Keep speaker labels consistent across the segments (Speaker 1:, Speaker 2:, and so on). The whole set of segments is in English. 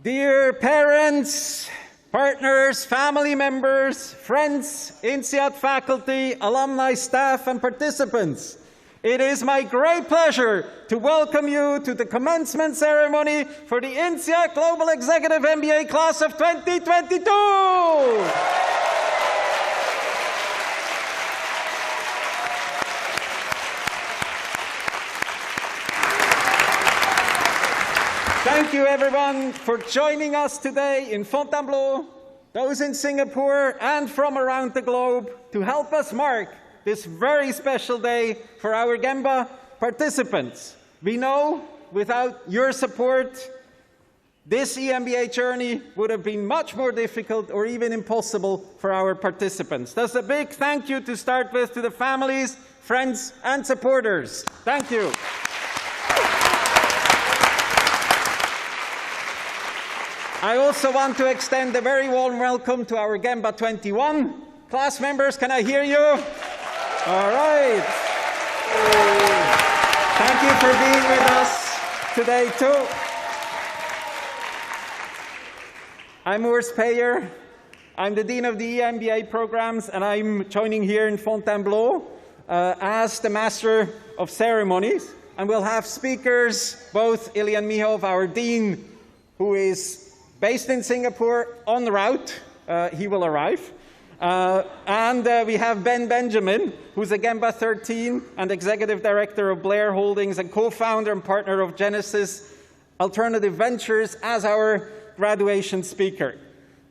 Speaker 1: Dear parents, partners, family members, friends, INSEAD faculty, alumni, staff, and participants, it is my great pleasure to welcome you to the commencement ceremony for the INSEAD Global Executive MBA class of 2022. Thank you everyone for joining us today in Fontainebleau, those in Singapore and from around the globe to help us mark this very special day for our Gemba participants. We know without your support, this EMBA journey would have been much more difficult or even impossible for our participants. Thus a big thank you to start with to the families, friends and supporters. Thank you. I also want to extend a very warm welcome to our Gemba 21 class members. Can I hear you? All right. Thank you for being with us today too. I'm Urs Peyer. I'm the Dean of the EMBA programs, and I'm joining here in Fontainebleau as the Master of Ceremonies. And we'll have speakers, both Ilyan Mihoff, our Dean, who is based in Singapore, en route. He will arrive. And we have Ben Benjamin, who's a Gemba 13 and Executive Director of Blair Holdings and co-founder and partner of Genesis Alternative Ventures as our graduation speaker.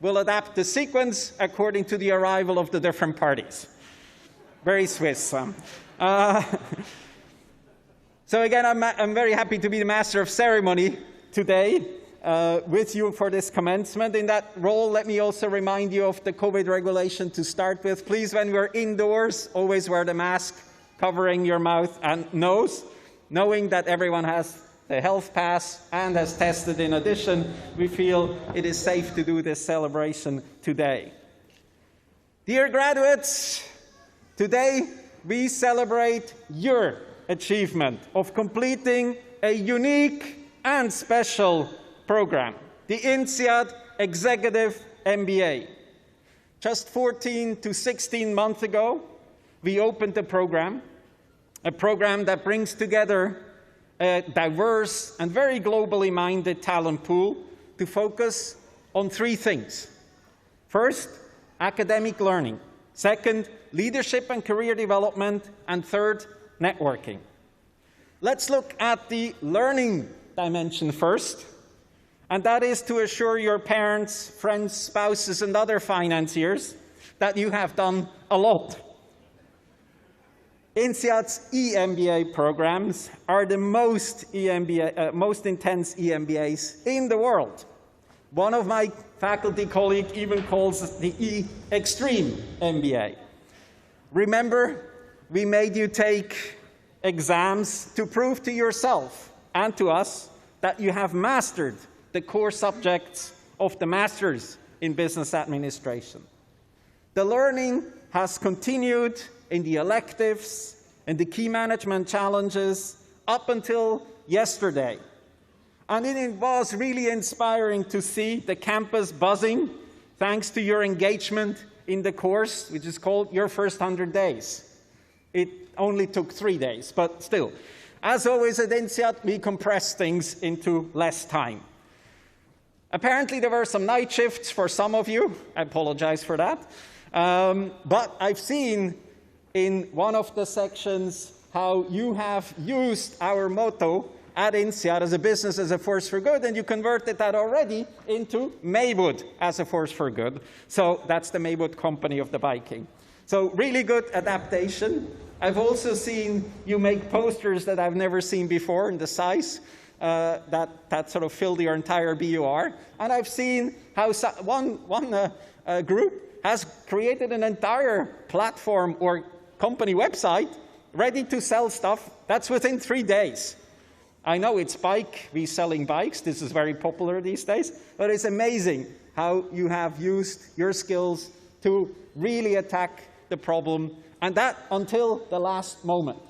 Speaker 1: We'll adapt the sequence according to the arrival of the different parties. Very Swiss. So again, I'm very happy to be the Master of Ceremony today. With you for this commencement. In that role, let me also remind you of the COVID regulation to start with. Please, when we're indoors, always wear the mask covering your mouth and nose. Knowing that everyone has the health pass and has tested in addition, we feel it is safe to do this celebration today. Dear graduates, today we celebrate your achievement of completing a unique and special program, the INSEAD Executive MBA. Just 14 to 16 months ago, we opened a program that brings together a diverse and very globally minded talent pool to focus on three things. First, academic learning. Second, leadership and career development. And third, networking. Let's look at the learning dimension first. And that is to assure your parents, friends, spouses, and other financiers that you have done a lot. INSEAD's EMBA programs are the most intense EMBAs in the world. One of my faculty colleagues even calls it the E-Extreme MBA. Remember, we made you take exams to prove to yourself and to us that you have mastered the core subjects of the Masters in Business Administration. The learning has continued in the electives and the key management challenges up until yesterday. And it was really inspiring to see the campus buzzing thanks to your engagement in the course, which is called Your First 100 Days. It only took 3 days, but still. As always at INSEAD, we compress things into less time. Apparently, there were some night shifts for some of you. I apologize for that. But I've seen in one of the sections how you have used our motto at INSEAD as a business as a force for good, and you converted that already into Maywood as a force for good. So that's the Maywood company of the biking. So really good adaptation. I've also seen you make posters that I've never seen before in the size. That sort of filled your entire BUR. And I've seen how one group has created an entire platform or company website ready to sell stuff. That's within 3 days. I know it's selling bikes. This is very popular these days. But it's amazing how you have used your skills to really attack the problem, and that until the last moment.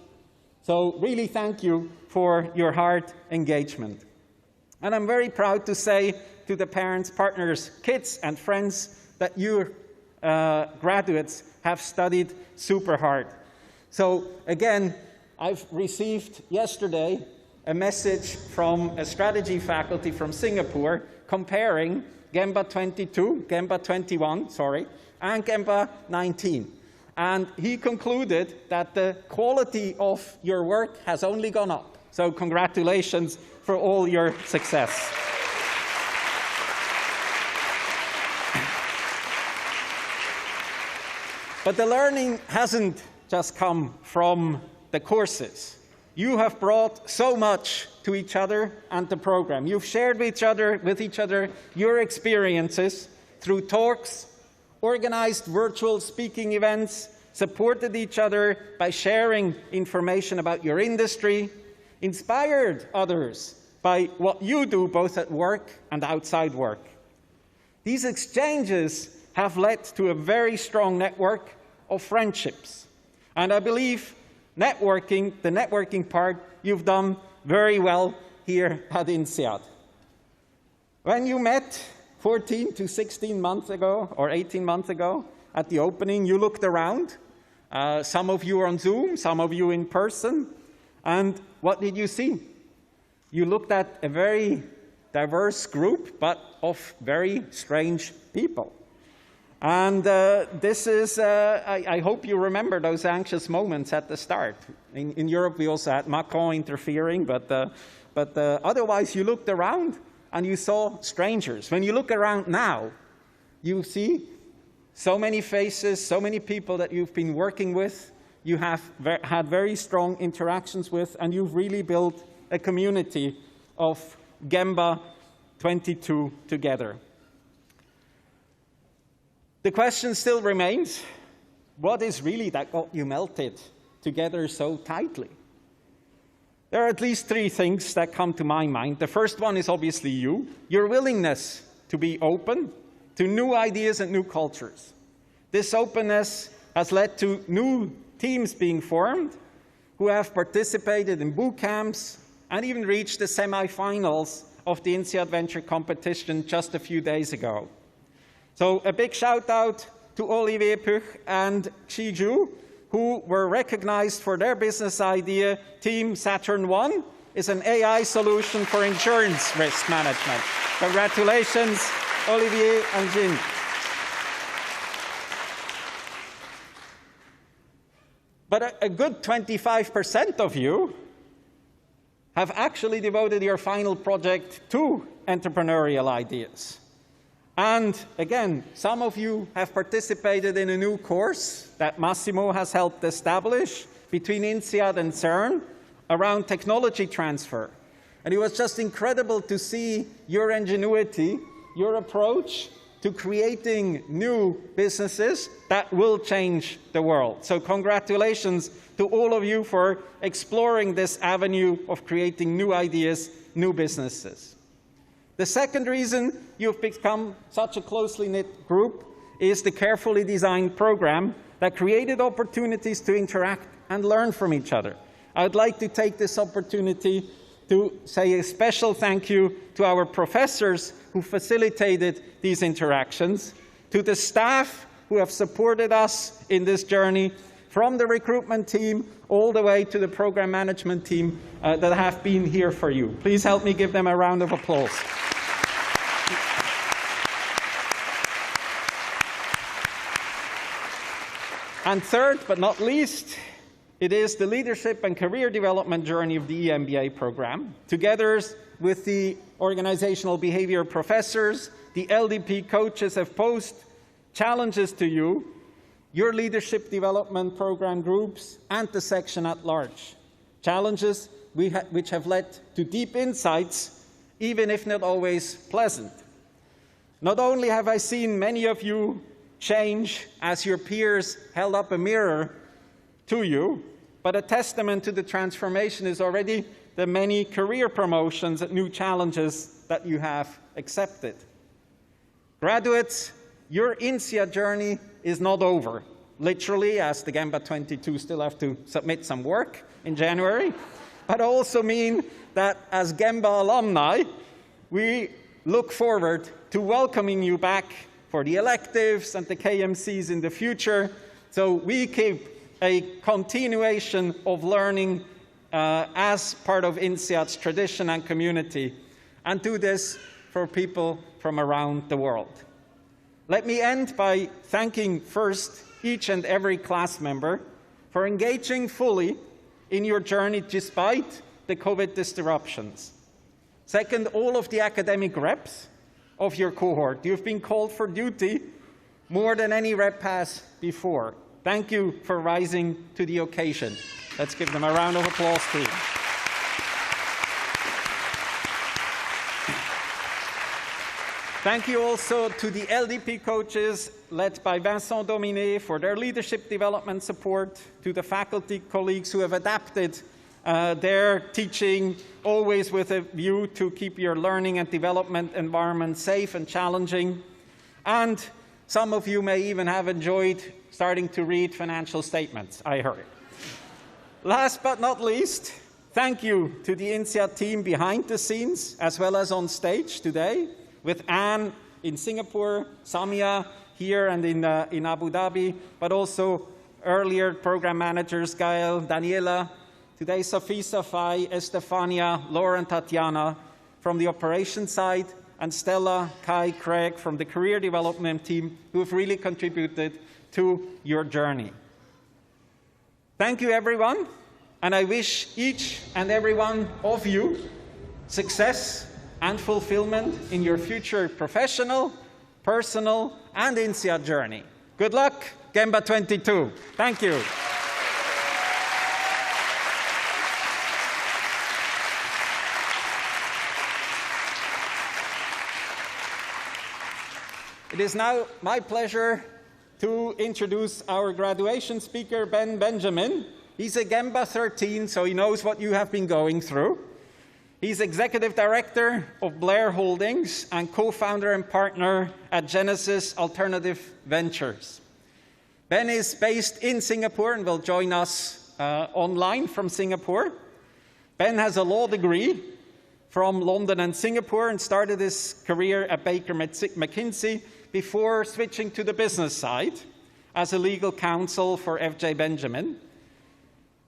Speaker 1: So really thank you for your hard engagement. And I'm very proud to say to the parents, partners, kids, and friends that your graduates have studied super hard. So again, I've received yesterday a message from a strategy faculty from Singapore comparing Gemba 22, Gemba 21, sorry, and Gemba 19. And he concluded that the quality of your work has only gone up. So congratulations for all your success. But the learning hasn't just come from the courses. You have brought so much to each other and the program. You've shared with each other your experiences through talks, organized virtual speaking events, supported each other by sharing information about your industry, inspired others by what you do both at work and outside work. These exchanges have led to a very strong network of friendships. And I believe networking, the networking part, you've done very well here at INSEAD. When you met 14 to 16 months ago, or 18 months ago, at the opening, you looked around. Some of you are on Zoom, some of you in person. And what did you see? You looked at a very diverse group, but of very strange people. And this is, I hope you remember those anxious moments at the start. In Europe, we also had Macron interfering, but otherwise you looked around and you saw strangers. When you look around now, you see so many faces, so many people that you've been working with, you have had very strong interactions with, and you've really built a community of Gemba 22 together. The question still remains, what is really that got you melted together so tightly? There are at least three things that come to my mind. The first one is obviously you, your willingness to be open to new ideas and new cultures. This openness has led to new teams being formed who have participated in boot camps and even reached the semi-finals of the INSEAD Venture competition just a few days ago. So a big shout out to Olivier Puch and Xi Zhu, who were recognized for their business idea. Team Saturn 1 is an AI solution for insurance risk management. Congratulations, Olivier and Jin. But a good 25% of you have actually devoted your final project to entrepreneurial ideas. And again, some of you have participated in a new course that Massimo has helped establish between INSEAD and CERN around technology transfer. And it was just incredible to see your ingenuity, your approach to creating new businesses that will change the world. So congratulations to all of you for exploring this avenue of creating new ideas, new businesses. The second reason you've become such a closely knit group is the carefully designed program that created opportunities to interact and learn from each other. I would like to take this opportunity to say a special thank you to our professors who facilitated these interactions, to the staff who have supported us in this journey, from the recruitment team all the way to the program management team that have been here for you. Please help me give them a round of applause. And third, but not least, it is the leadership and career development journey of the EMBA program. Together with the organizational behavior professors, the LDP coaches have posed challenges to you, your leadership development program groups, and the section at large. Challenges which have led to deep insights, even if not always pleasant. Not only have I seen many of you change as your peers held up a mirror to you, but a testament to the transformation is already the many career promotions and new challenges that you have accepted. Graduates, your INSEAD journey is not over. Literally, as the Gemba 22 still have to submit some work in January, but I also mean that as Gemba alumni, we look forward to welcoming you back for the electives and the KMCs in the future. So we keep a continuation of learning as part of INSEAD's tradition and community, and do this for people from around the world. Let me end by thanking first each and every class member for engaging fully in your journey despite the COVID disruptions. Second, all of the academic reps of your cohort. You've been called for duty more than any rep has before. Thank you for rising to the occasion. Let's give them a round of applause, please. Thank you also to the LDP coaches led by Vincent Dominé for their leadership development support, to the faculty colleagues who have adapted their teaching, always with a view to keep your learning and development environment safe and challenging. And some of you may even have enjoyed starting to read financial statements, I heard. Last but not least, thank you to the INSEAD team behind the scenes, as well as on stage today, with Anne in Singapore, Samia here and in Abu Dhabi, but also earlier program managers, Gael, Daniela, today Sophie, Safai, Estefania, Laura and Tatiana from the operations side, and Stella, Kai, Craig from the career development team, who have really contributed to your journey. Thank you, everyone, and I wish each and every one of you success and fulfillment in your future professional, personal, and INSEAD journey. Good luck, Gemba 22. Thank you. It is now my pleasure to introduce our graduation speaker, Ben Benjamin. He's a Gemba 13, so he knows what you have been going through. He's Executive Director of Blair Holdings and co-founder and partner at Genesis Alternative Ventures. Ben is based in Singapore and will join us online from Singapore. Ben has a law degree from London and Singapore and started his career at Baker McKinsey before switching to the business side as a legal counsel for F.J. Benjamin.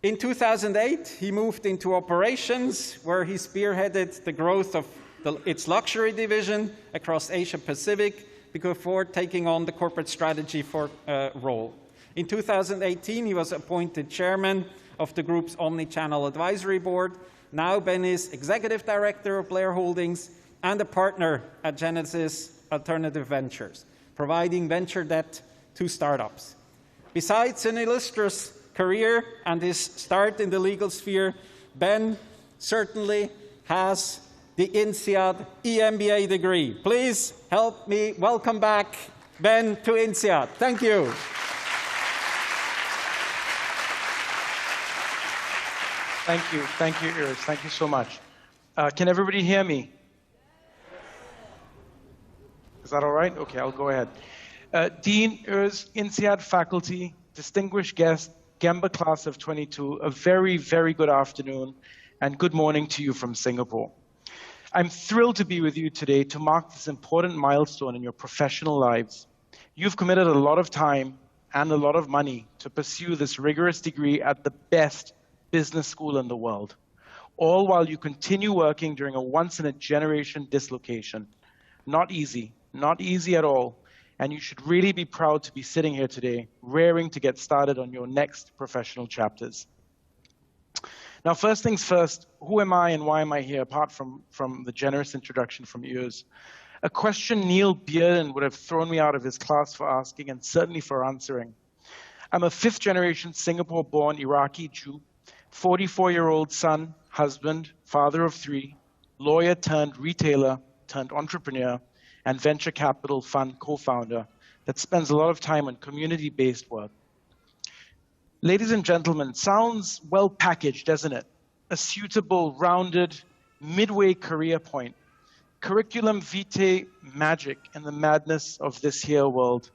Speaker 1: In 2008, he moved into operations, where he spearheaded the growth of its luxury division across Asia-Pacific before taking on the corporate strategy role. In 2018, he was appointed chairman of the group's Omnichannel Advisory Board. Now Ben is Executive Director of Blair Holdings and a partner at Genesis Alternative Ventures, providing venture debt to startups. Besides an illustrious career and his start in the legal sphere, Ben certainly has the INSEAD EMBA degree. Please help me welcome back Ben to INSEAD. Thank you.
Speaker 2: Thank you, Iris. Thank you so much. Can everybody hear me? Is that all right? Okay, I'll go ahead. Dean, Iris, INSEAD faculty, distinguished guests, Gemba class of 22, a very, very good afternoon and good morning to you from Singapore. I'm thrilled to be with you today to mark this important milestone in your professional lives. You've committed a lot of time and a lot of money to pursue this rigorous degree at the best business school in the world, all while you continue working during a once-in-a-generation dislocation. Not easy at all. And you should really be proud to be sitting here today, raring to get started on your next professional chapters. Now, first things first, who am I and why am I here, apart from the generous introduction from yours? A question Neil Bearden would have thrown me out of his class for asking, and certainly for answering. I'm a fifth-generation Singapore-born Iraqi Jew, 44-year-old son, husband, father of three, lawyer turned retailer turned entrepreneur, and venture capital fund co-founder that spends a lot of time on community-based work. Ladies and gentlemen, sounds well packaged, doesn't it? A suitable, rounded, midway career point. Curriculum vitae magic in the madness of this here world.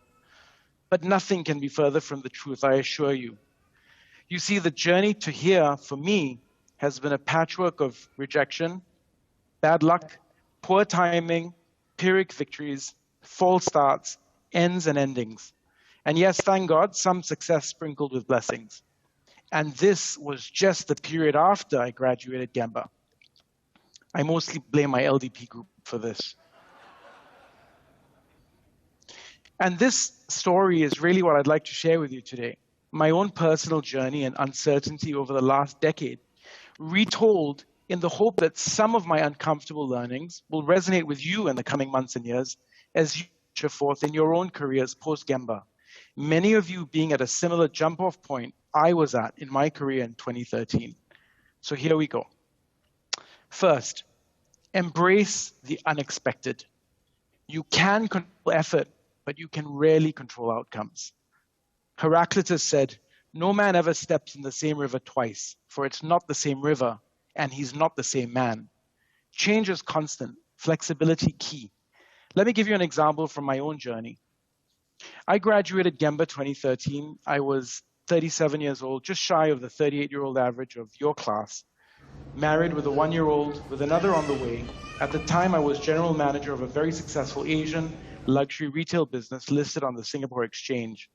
Speaker 2: But nothing can be further from the truth, I assure you. You see, the journey to here, for me, has been a patchwork of rejection, bad luck, poor timing, Pyrrhic victories, false starts, ends and endings. And yes, thank God, some success sprinkled with blessings. And this was just the period after I graduated Gemba. I mostly blame my LDP group for this. And this story is really what I'd like to share with you today. My own personal journey and uncertainty over the last decade, retold in the hope that some of my uncomfortable learnings will resonate with you in the coming months and years as you venture forth in your own careers post-Gemba. Many of you being at a similar jump-off point I was at in my career in 2013. So here we go. First, embrace the unexpected. You can control effort, but you can rarely control outcomes. Heraclitus said, "No man ever steps in the same river twice, for it's not the same river, and he's not the same man." Change is constant, flexibility key. Let me give you an example from my own journey. I graduated Gemba 2013. I was 37 years old, just shy of the 38-year-old average of your class, married with a 1-year-old, with another on the way. At the time, I was general manager of a very successful Asian luxury retail business listed on the Singapore Exchange.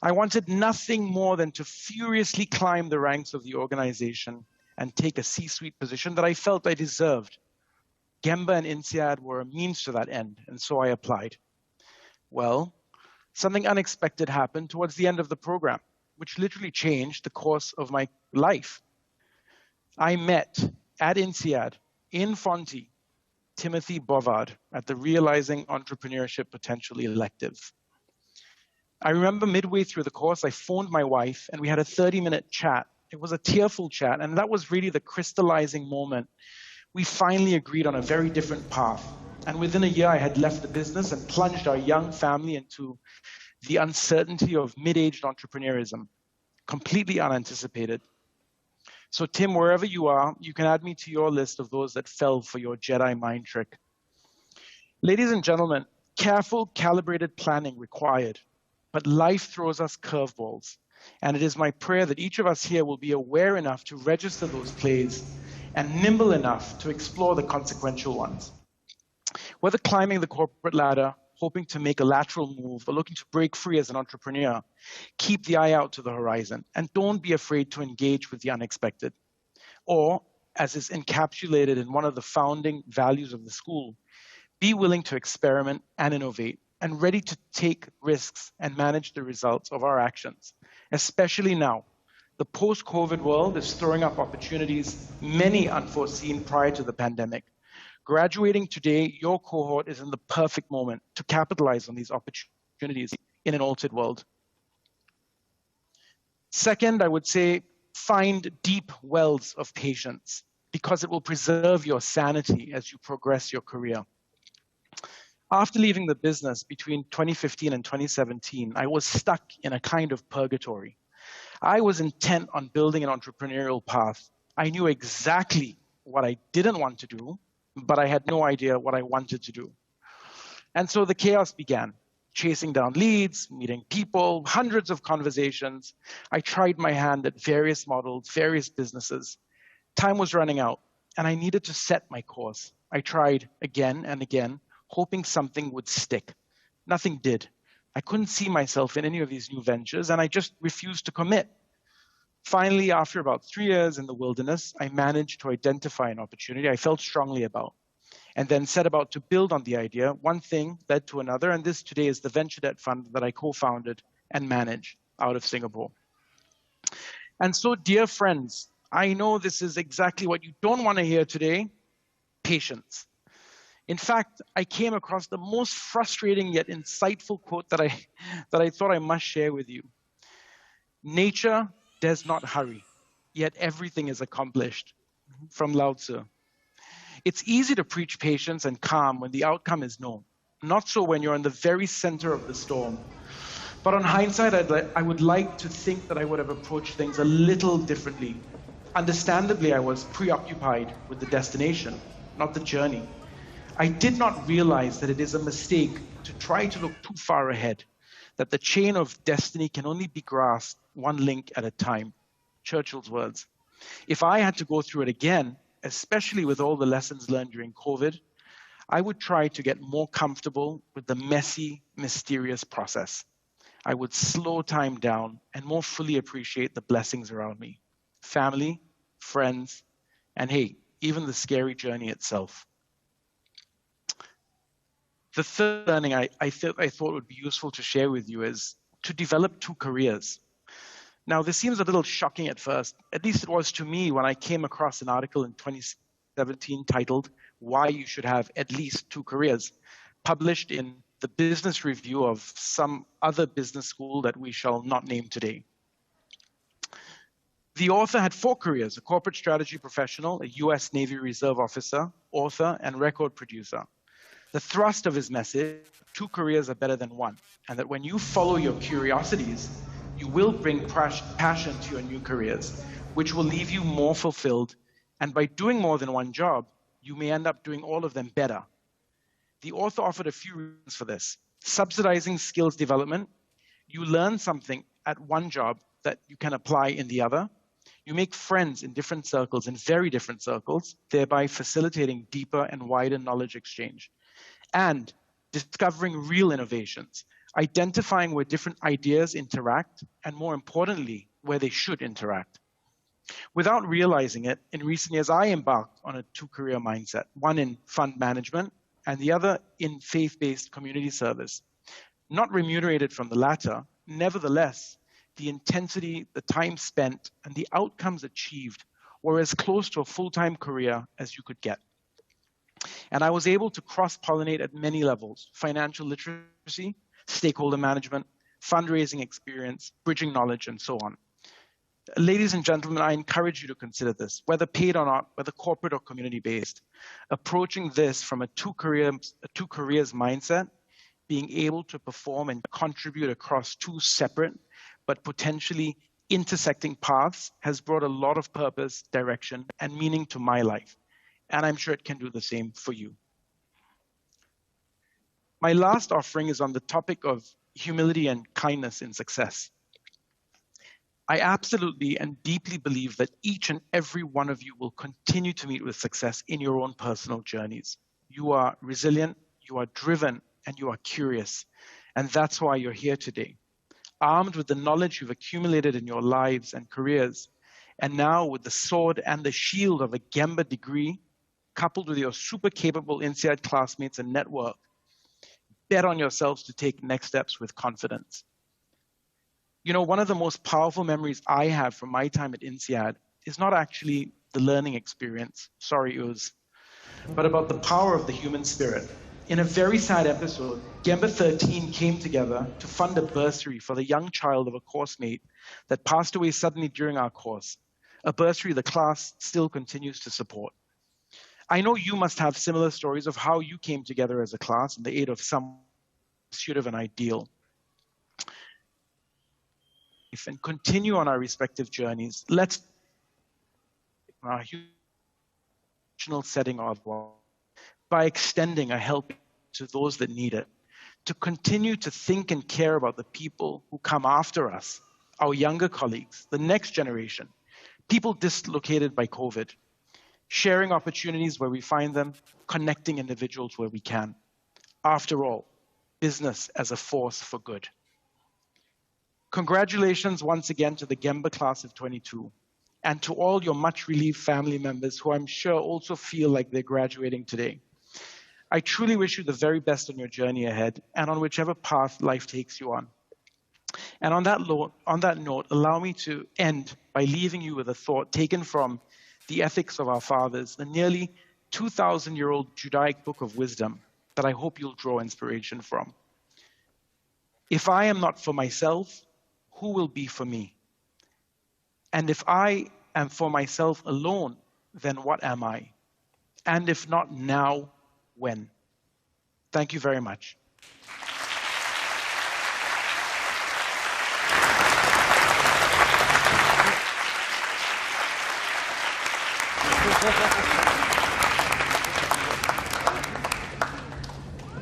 Speaker 2: I wanted nothing more than to furiously climb the ranks of the organization and take a C-suite position that I felt I deserved. Gemba and INSEAD were a means to that end, and so I applied. Well, something unexpected happened towards the end of the program, which literally changed the course of my life. I met at INSEAD in Fonty, Timothy Bovard at the Realizing Entrepreneurship Potential elective. I remember midway through the course, I phoned my wife and we had a 30-minute chat. It was a tearful chat, and that was really the crystallizing moment. We finally agreed on a very different path. And within a year, I had left the business and plunged our young family into the uncertainty of mid-aged entrepreneurism, completely unanticipated. So Tim, wherever you are, you can add me to your list of those that fell for your Jedi mind trick. Ladies and gentlemen, careful, calibrated planning required, but life throws us curveballs. And it is my prayer that each of us here will be aware enough to register those plays and nimble enough to explore the consequential ones. Whether climbing the corporate ladder, hoping to make a lateral move, or looking to break free as an entrepreneur, keep the eye out to the horizon and don't be afraid to engage with the unexpected. Or, as is encapsulated in one of the founding values of the school, be willing to experiment and innovate and ready to take risks and manage the results of our actions. Especially now, the post-COVID world is throwing up opportunities, many unforeseen prior to the pandemic. Graduating today, your cohort is in the perfect moment to capitalize on these opportunities in an altered world. Second, I would say find deep wells of patience because it will preserve your sanity as you progress your career. After leaving the business between 2015 and 2017, I was stuck in a kind of purgatory. I was intent on building an entrepreneurial path. I knew exactly what I didn't want to do, but I had no idea what I wanted to do. And so the chaos began, chasing down leads, meeting people, hundreds of conversations. I tried my hand at various models, various businesses. Time was running out, and I needed to set my course. I tried again and again, hoping something would stick. Nothing did. I couldn't see myself in any of these new ventures, and I just refused to commit. Finally, after about 3 years in the wilderness, I managed to identify an opportunity I felt strongly about, and then set about to build on the idea. One thing led to another, and this today is the venture debt fund that I co-founded and manage out of Singapore. And so, dear friends, I know this is exactly what you don't want to hear today: patience. In fact, I came across the most frustrating yet insightful quote that I thought I must share with you. Nature does not hurry, yet everything is accomplished. From Lao Tzu. It's easy to preach patience and calm when the outcome is known. Not so when you're in the very center of the storm. But on hindsight, I would like to think that I would have approached things a little differently. Understandably, I was preoccupied with the destination, not the journey. I did not realize that it is a mistake to try to look too far ahead, that the chain of destiny can only be grasped one link at a time. Churchill's words. If I had to go through it again, especially with all the lessons learned during COVID, I would try to get more comfortable with the messy, mysterious process. I would slow time down and more fully appreciate the blessings around me. Family, friends, and hey, even the scary journey itself. The third learning I thought would be useful to share with you is to develop 2 careers. Now, this seems a little shocking at first. At least it was to me when I came across an article in 2017 titled, "Why You Should Have at Least 2 Careers," published in the Business Review of some other business school that we shall not name today. The author had 4 careers: a corporate strategy professional, a US Navy Reserve officer, author, and record producer. The thrust of his message: 2 careers are better than 1, and that when you follow your curiosities, you will bring passion to your new careers, which will leave you more fulfilled, and by doing more than 1 job, you may end up doing all of them better. The author offered a few reasons for this. Subsidizing skills development: you learn something at one job that you can apply in the other. You make friends in different circles, in very different circles, thereby facilitating deeper and wider knowledge exchange. And discovering real innovations, identifying where different ideas interact, and more importantly, where they should interact. Without realizing it, in recent years, I embarked on a 2-career mindset, one in fund management and the other in faith-based community service. Not remunerated from the latter, nevertheless, the intensity, the time spent, and the outcomes achieved were as close to a full-time career as you could get. And I was able to cross-pollinate at many levels: financial literacy, stakeholder management, fundraising experience, bridging knowledge, and so on. Ladies and gentlemen, I encourage you to consider this, whether paid or not, whether corporate or community-based. Approaching this from a 2 careers mindset, being able to perform and contribute across 2 separate but potentially intersecting paths has brought a lot of purpose, direction, and meaning to my life. And I'm sure it can do the same for you. My last offering is on the topic of humility and kindness in success. I absolutely and deeply believe that each and every one of you will continue to meet with success in your own personal journeys. You are resilient, you are driven, and you are curious. And that's why you're here today. Armed with the knowledge you've accumulated in your lives and careers, and now with the sword and the shield of a Gemba degree, coupled with your super capable INSEAD classmates and network, bet on yourselves to take next steps with confidence. You know, one of the most powerful memories I have from my time at INSEAD is not actually the learning experience, sorry Uz, but about the power of the human spirit. In a very sad episode, Gemba 13 came together to fund a bursary for the young child of a course mate that passed away suddenly during our course, a bursary the class still continues to support. I know you must have similar stories of how you came together as a class in the aid of some pursuit of an ideal. And continue on our respective journeys. Let's our human setting of by extending a help to those that need it, to continue to think and care about the people who come after us, our younger colleagues, the next generation, people dislocated by COVID, sharing opportunities where we find them, connecting individuals where we can. After all, business as a force for good. Congratulations once again to the Gemba class of 22, and to all your much relieved family members who I'm sure also feel like they're graduating today. I truly wish you the very best on your journey ahead and on whichever path life takes you on. And on that note, allow me to end by leaving you with a thought taken from the Ethics of Our Fathers, the nearly 2,000-year-old Judaic book of wisdom that I hope you'll draw inspiration from. If I am not for myself, who will be for me? And if I am for myself alone, then what am I? And if not now, when? Thank you very much.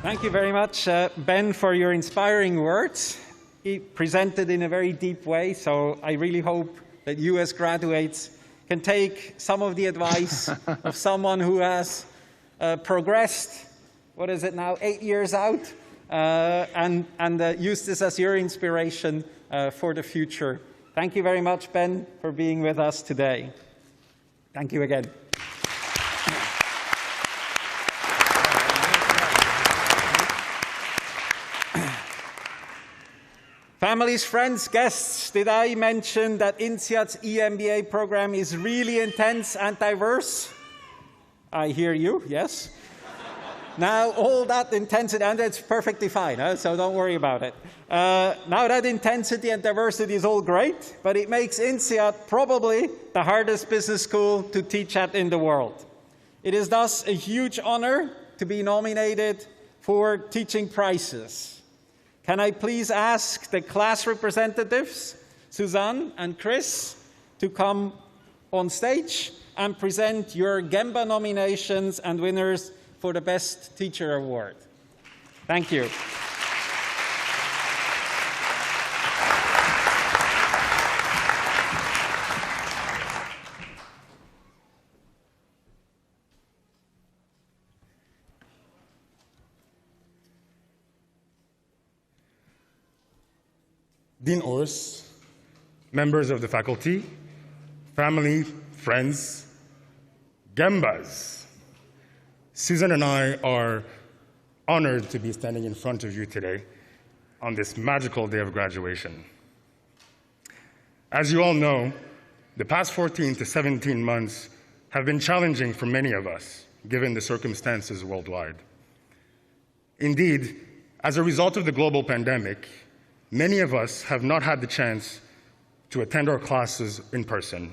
Speaker 1: Thank you very much, Ben, for your inspiring words. He presented in a very deep way, so I really hope that you as graduates can take some of the advice of someone who has progressed, what is it now, 8 years out, and use this as your inspiration for the future. Thank you very much, Ben, for being with us today. Thank you again. Families, friends, guests, did I mention that INSEAD's eMBA program is really intense and diverse? I hear you, yes. Now, all that intensity, and it's perfectly fine, so don't worry about it. Now, that intensity and diversity is all great, but it makes INSEAD probably the hardest business school to teach at in the world. It is thus a huge honor to be nominated for teaching prizes. Can I please ask the class representatives, Suzanne and Chris, to come on stage and present your Gemba nominations and winners for the Best Teacher Award. Thank you.
Speaker 3: Dean Ors, members of the faculty, family, friends, Gembas, Susan and I are honored to be standing in front of you today on this magical day of graduation. As you all know, the past 14 to 17 months have been challenging for many of us, given the circumstances worldwide. Indeed, as a result of the global pandemic, many of us have not had the chance to attend our classes in person.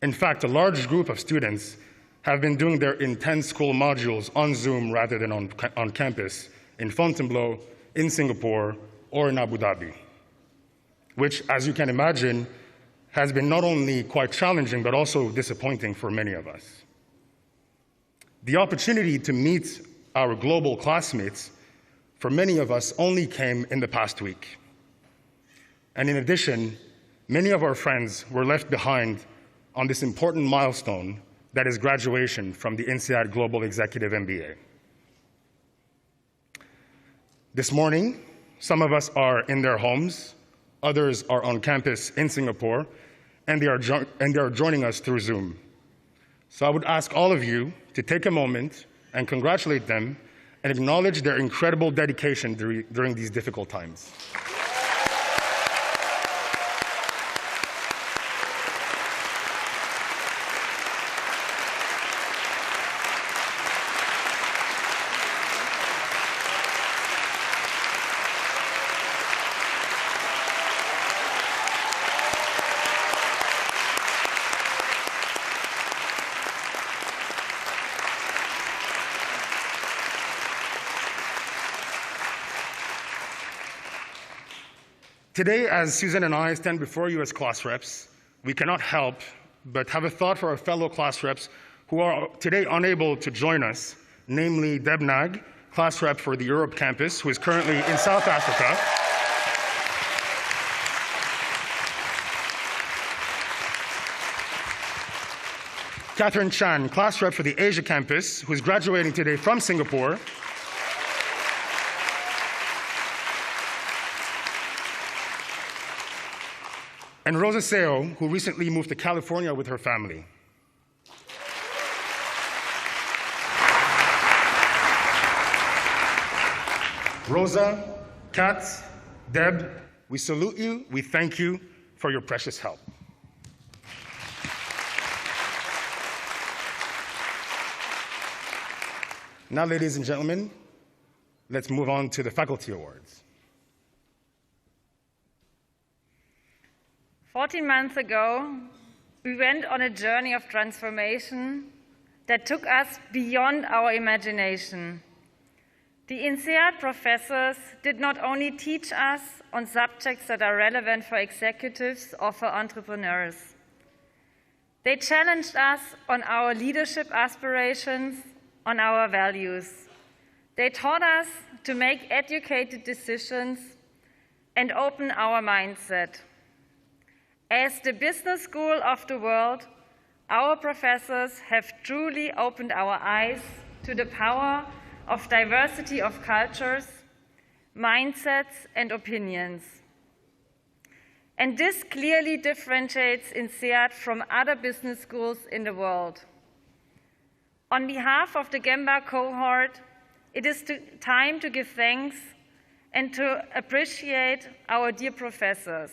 Speaker 3: In fact, a large group of students have been doing their intense school modules on Zoom rather than on campus in Fontainebleau, in Singapore, or in Abu Dhabi, which, as you can imagine, has been not only quite challenging, but also disappointing for many of us. The opportunity to meet our global classmates for many of us only came in the past week. And in addition, many of our friends were left behind on this important milestone that is graduation from the INSEAD Global Executive MBA. This morning, some of us are in their homes, others are on campus in Singapore, and they are joining us through Zoom. So I would ask all of you to take a moment and congratulate them and acknowledge their incredible dedication during these difficult times. Today, as Susan and I stand before you as class reps, we cannot help but have a thought for our fellow class reps who are today unable to join us, namely Deb Nag, class rep for the Europe campus, who is currently in South Africa. Catherine Chan, class rep for the Asia campus, who is graduating today from Singapore. And Rosa Seo, who recently moved to California with her family. Rosa, Kat, Deb, we salute you, we thank you for your precious help. Now, ladies and gentlemen, let's move on to the faculty awards.
Speaker 4: 14 months ago, we went on a journey of transformation that took us beyond our imagination. The INSEAD professors did not only teach us on subjects that are relevant for executives or for entrepreneurs. They challenged us on our leadership aspirations, on our values. They taught us to make educated decisions and open our mindset. As the business school of the world, our professors have truly opened our eyes to the power of diversity of cultures, mindsets, and opinions. And this clearly differentiates INSEAD from other business schools in the world. On behalf of the Gemba cohort, it is time to give thanks and to appreciate our dear professors.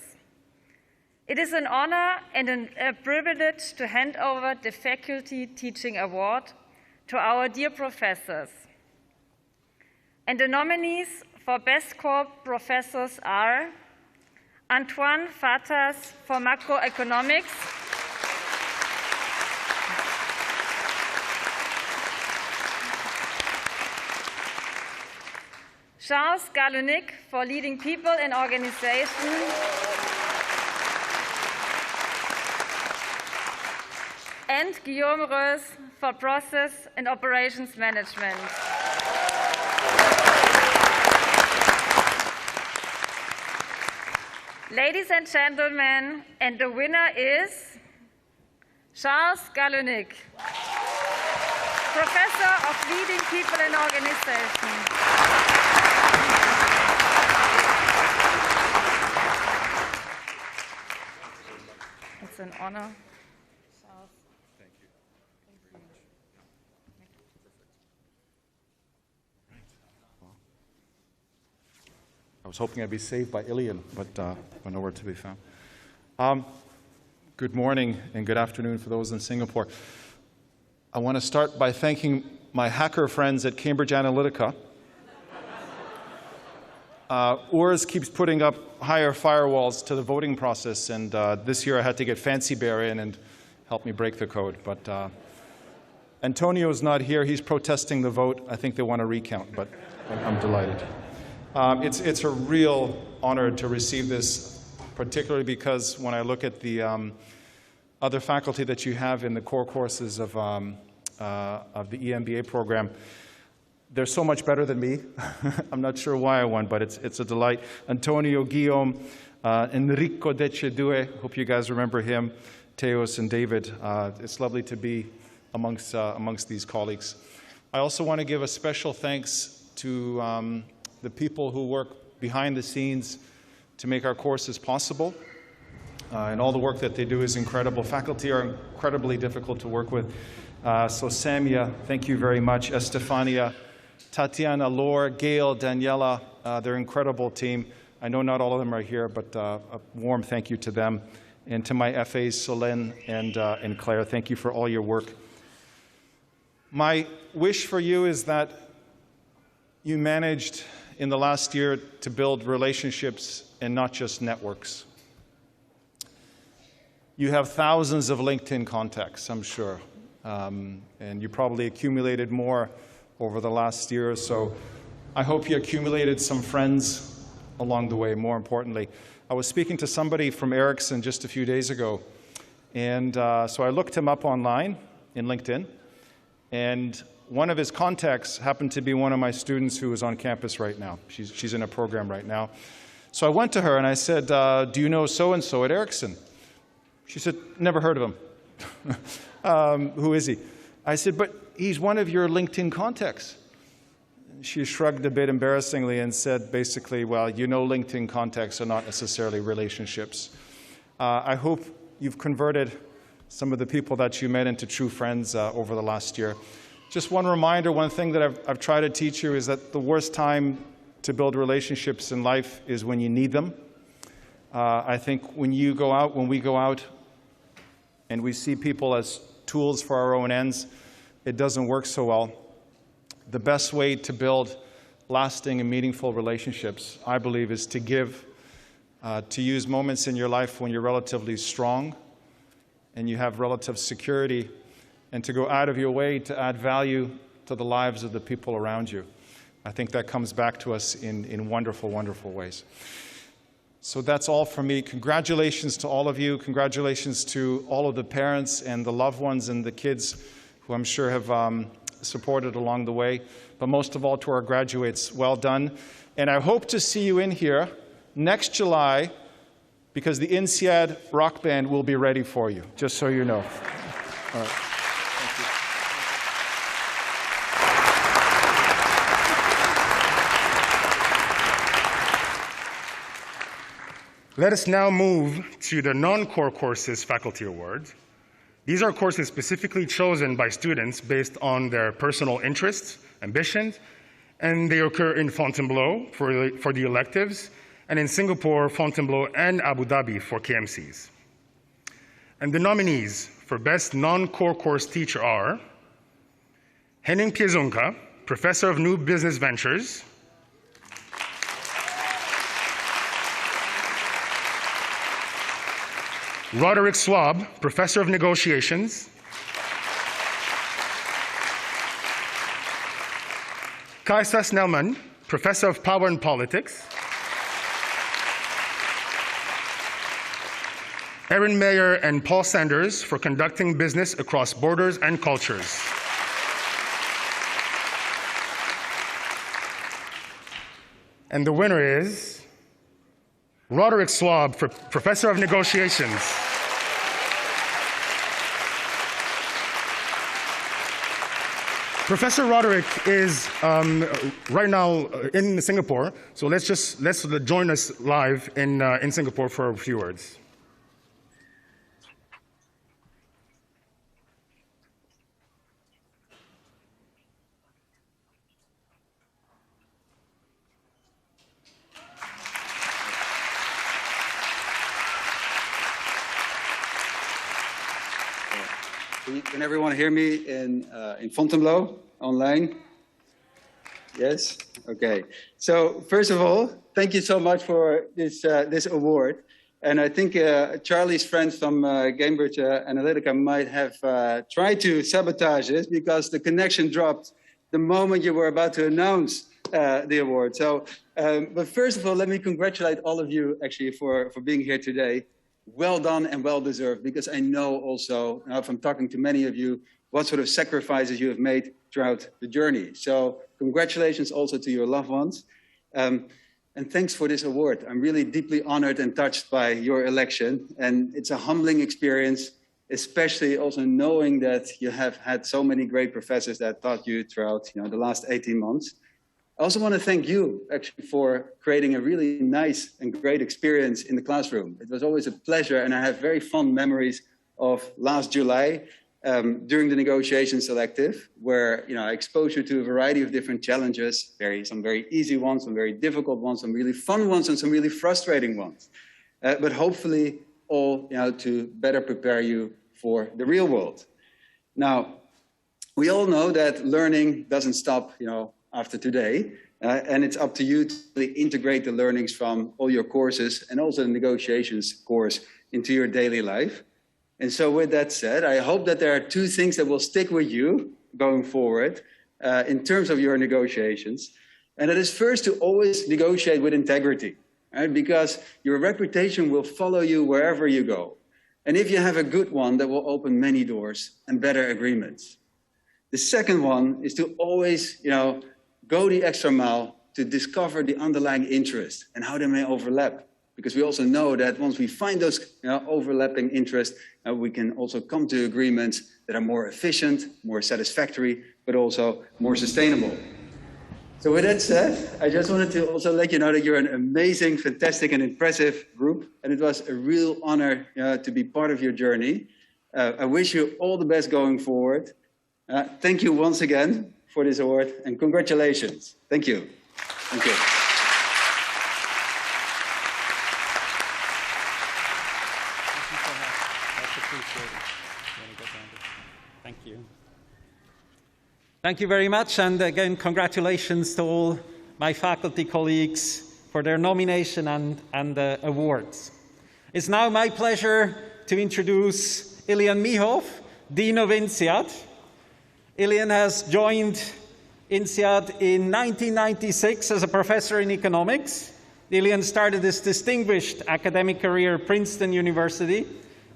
Speaker 4: It is an honor and a privilege to hand over the Faculty Teaching Award to our dear professors. And the nominees for Best Core Professors are Antoine Fatas for Macroeconomics, Charles Galunik for Leading People in Organization, and Guillaume Reus for Process and Operations Management. Ladies and gentlemen, and the winner is Charles Galunik, Professor of Leading People in Organization. It's an honor. Charles.
Speaker 5: Thank you. I was hoping I'd be saved by Ilyan, but nowhere to be found. Good morning and good afternoon for those in Singapore. I want to start by thanking my hacker friends at Cambridge Analytica. Urs keeps putting up higher firewalls to the voting process, and this year I had to get Fancy Bear in and help me break the code. But Antonio's not here. He's protesting the vote. I think they want to recount, but I'm delighted. It's a real honor to receive this, particularly because when I look at the other faculty that you have in the core courses of the EMBA program, they're so much better than me. I'm not sure why I won, but it's a delight. Antonio, Guillaume, Enrico Decedue, hope you guys remember him, Teos and David. It's lovely to be amongst these colleagues. I also want to give a special thanks to the people who work behind the scenes to make our courses possible. And all the work that they do is incredible. Faculty are incredibly difficult to work with. So Samia, thank you very much. Estefania, Tatiana, Laure, Gail, Daniela, they're an incredible team. I know not all of them are here, but a warm thank you to them. And to my FAs, Solène and Claire, thank you for all your work. My wish for you is that you managed in the last year to build relationships and not just networks. You have thousands of LinkedIn contacts, I'm sure, and you probably accumulated more over the last year or so. I hope you accumulated some friends along the way, more importantly. I was speaking to somebody from Ericsson just a few days ago, and so I looked him up online in LinkedIn, and one of his contacts happened to be one of my students who is on campus right now. She's in a program right now. So I went to her and I said, do you know so-and-so at Ericsson? She said, never heard of him. Who is he? I said, but he's one of your LinkedIn contacts. She shrugged a bit embarrassingly and said basically, well, you know, LinkedIn contacts are not necessarily relationships. I hope you've converted some of the people that you met into true friends over the last year. Just one reminder, one thing that I've tried to teach you is that the worst time to build relationships in life is when you need them. I think when we go out and we see people as tools for our own ends, it doesn't work so well. The best way to build lasting and meaningful relationships, I believe, is to give, to use moments in your life when you're relatively strong and you have relative security, and to go out of your way to add value to the lives of the people around you. I think that comes back to us in wonderful, wonderful ways. So that's all from me. Congratulations to all of you. Congratulations to all of the parents and the loved ones and the kids who I'm sure have supported along the way. But most of all, to our graduates, well done. And I hope to see you in here next July because the INSEAD rock band will be ready for you, just so you know. All right. Thank you.
Speaker 3: Let us now move to the non-core courses faculty awards. These are courses specifically chosen by students based on their personal interests, ambitions, and they occur in Fontainebleau for the electives, and in Singapore, Fontainebleau, and Abu Dhabi for KMCs. And the nominees for Best Non-Core Course Teacher are Henning Piezunka, Professor of New Business Ventures, Roderick Swab, Professor of Negotiations, Kaisa Snellman, Professor of Power and Politics, Erin Mayer and Paul Sanders for Conducting Business Across Borders and Cultures. And the winner is Roderick Swab for Professor of Negotiations. Professor Roderick is right now in Singapore, so let's join us live in Singapore for a few words.
Speaker 6: Can everyone hear me in Fontainebleau online? Yes? Okay. So first of all, thank you so much for this award. And I think Charlie's friends from Cambridge Analytica might have tried to sabotage this because the connection dropped the moment you were about to announce the award. So, but first of all, let me congratulate all of you actually for being here today. Well done and well deserved, because I know also from talking to many of you what sort of sacrifices you have made throughout the journey. So congratulations also to your loved ones. And thanks for this award. I'm really deeply honored and touched by your election. And it's a humbling experience, especially also knowing that you have had so many great professors that taught you throughout the last 18 months. I also want to thank you actually for creating a really nice and great experience in the classroom. It was always a pleasure, and I have very fond memories of last July during the negotiations elective, where I exposed you to a variety of different challenges, some very easy ones, some very difficult ones, some really fun ones, and some really frustrating ones. But hopefully all to better prepare you for the real world. Now, we all know that learning doesn't stop, after today, and it's up to you to really integrate the learnings from all your courses and also the negotiations course into your daily life. And so with that said, I hope that there are two things that will stick with you going forward in terms of your negotiations. And that is first to always negotiate with integrity, right? Because your reputation will follow you wherever you go. And if you have a good one, that will open many doors and better agreements. The second one is to always, go the extra mile to discover the underlying interests and how they may overlap. Because we also know that once we find those overlapping interests, we can also come to agreements that are more efficient, more satisfactory, but also more sustainable. So with that said, I just wanted to also let you know that you're an amazing, fantastic, and impressive group. And it was a real honor to be part of your journey. I wish you all the best going forward. Thank you once again for this award, and congratulations. Thank you. Thank you.
Speaker 1: Thank you. Thank you very much, and again, congratulations to all my faculty colleagues for their nomination and awards. It's now my pleasure to introduce Ilyan Mihoff, Dean of INSEAD. Ilyan has joined INSEAD in 1996 as a professor in economics. Ilyan started his distinguished academic career at Princeton University,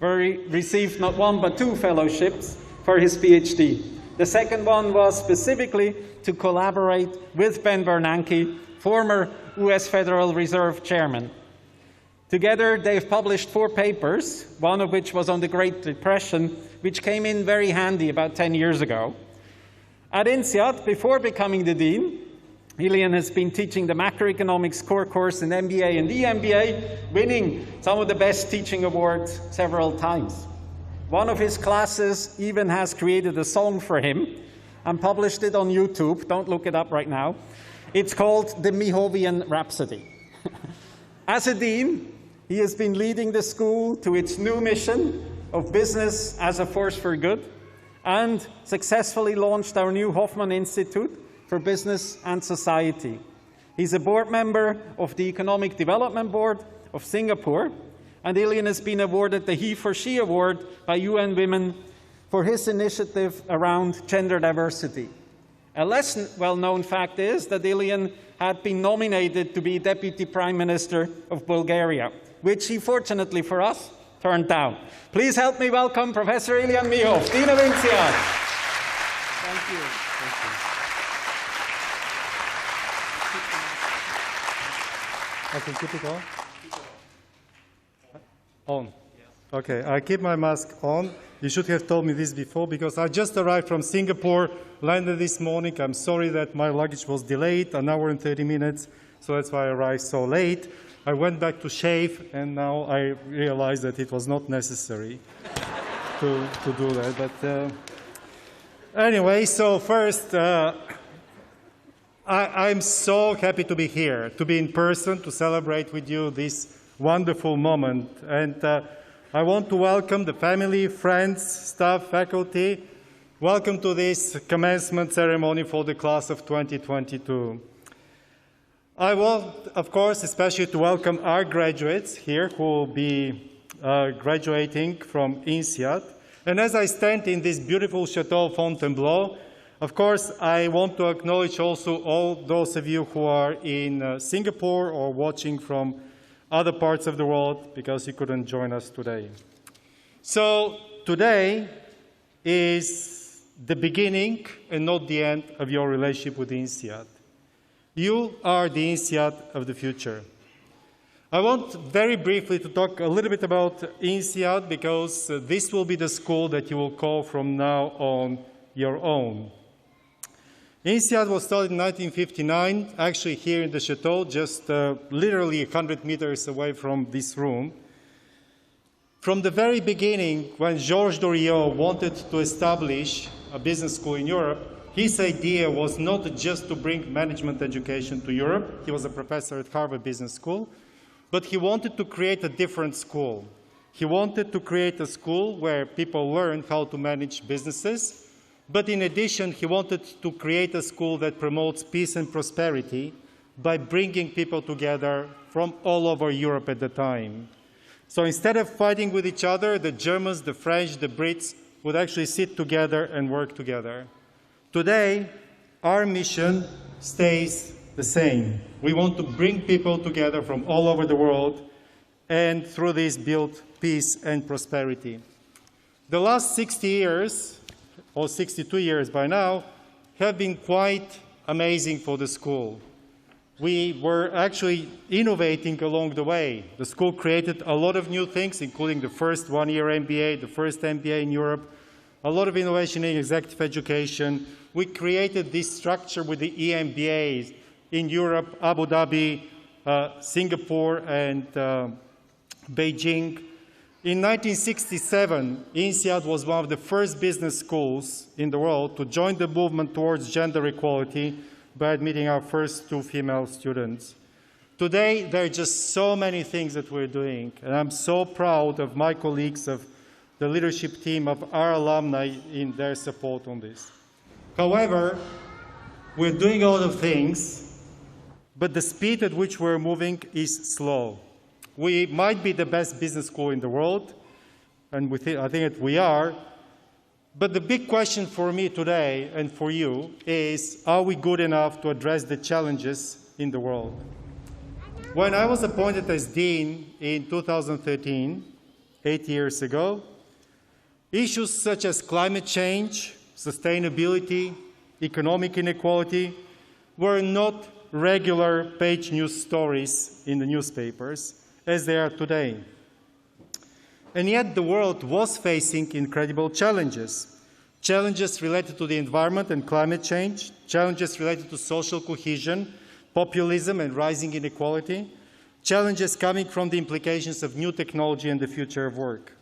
Speaker 1: where he received not one but two fellowships for his PhD. The second one was specifically to collaborate with Ben Bernanke, former US Federal Reserve Chairman. Together, they've published 4 papers, one of which was on the Great Depression, which came in very handy about 10 years ago. At INSEAD, before becoming the dean, Ilyan has been teaching the macroeconomics core course in MBA and EMBA, winning some of the best teaching awards several times. One of his classes even has created a song for him and published it on YouTube. Don't look it up right now. It's called the Mihoffian Rhapsody. As a dean, he has been leading the school to its new mission of business as a force for good and successfully launched our new Hoffman Institute for Business and Society. He's a board member of the Economic Development Board of Singapore, and Ilyan has been awarded the He for She Award by UN Women for his initiative around gender diversity. A less well-known fact is that Ilyan had been nominated to be Deputy Prime Minister of Bulgaria, which he, fortunately for us, turned down. Please help me welcome Professor Ilyan Mihoff, Dean of INSEAD. Thank you.
Speaker 7: I can keep it on? On. Okay, I keep my mask on. You should have told me this before because I just arrived from Singapore, landed this morning. I'm sorry that my luggage was delayed, an hour and 30 minutes, so that's why I arrived so late. I went back to shave, and now I realized that it was not necessary to do that. But anyway, so first, I'm so happy to be here, to be in person, to celebrate with you this wonderful moment. And I want to welcome the family, friends, staff, faculty. Welcome to this commencement ceremony for the class of 2022. I want, of course, especially to welcome our graduates here who will be graduating from INSEAD. And as I stand in this beautiful Chateau Fontainebleau, of course, I want to acknowledge also all those of you who are in Singapore or watching from other parts of the world because you couldn't join us today. So today is the beginning and not the end of your relationship with INSEAD. You are the INSEAD of the future. I want very briefly to talk a little bit about INSEAD because this will be the school that you will call from now on your own. INSEAD was started in 1959, actually here in the Chateau, just literally 100 meters away from this room. From the very beginning, when Georges Doriot wanted to establish a business school in Europe, his idea was not just to bring management education to Europe. He was a professor at Harvard Business School, but he wanted to create a different school. He wanted to create a school where people learn how to manage businesses. But in addition, he wanted to create a school that promotes peace and prosperity by bringing people together from all over Europe at the time. So instead of fighting with each other, the Germans, the French, the Brits would actually sit together and work together. Today, our mission stays the same. We want to bring people together from all over the world and through this build peace and prosperity. The last 60 years, or 62 years by now, have been quite amazing for the school. We were actually innovating along the way. The school created a lot of new things, including the first one-year MBA, the first MBA in Europe, a lot of innovation in executive education. We created this structure with the EMBAs in Europe, Abu Dhabi, Singapore, and Beijing. In 1967, INSEAD was one of the first business schools in the world to join the movement towards gender equality by admitting our first 2 female students. Today, there are just so many things that we're doing, and I'm so proud of my colleagues, of the leadership team, of our alumni in their support on this. However, we're doing a lot of things, but the speed at which we're moving is slow. We might be the best business school in the world, and I think that we are, but the big question for me today and for you is, are we good enough to address the challenges in the world? When I was appointed as dean in 2013, 8 years ago, issues such as climate change, sustainability, economic inequality were not regular page news stories in the newspapers. as they are today. And yet the world was facing incredible challenges. Challenges related to the environment and climate change, challenges related to social cohesion, populism and rising inequality, challenges coming from the implications of new technology and the future of work.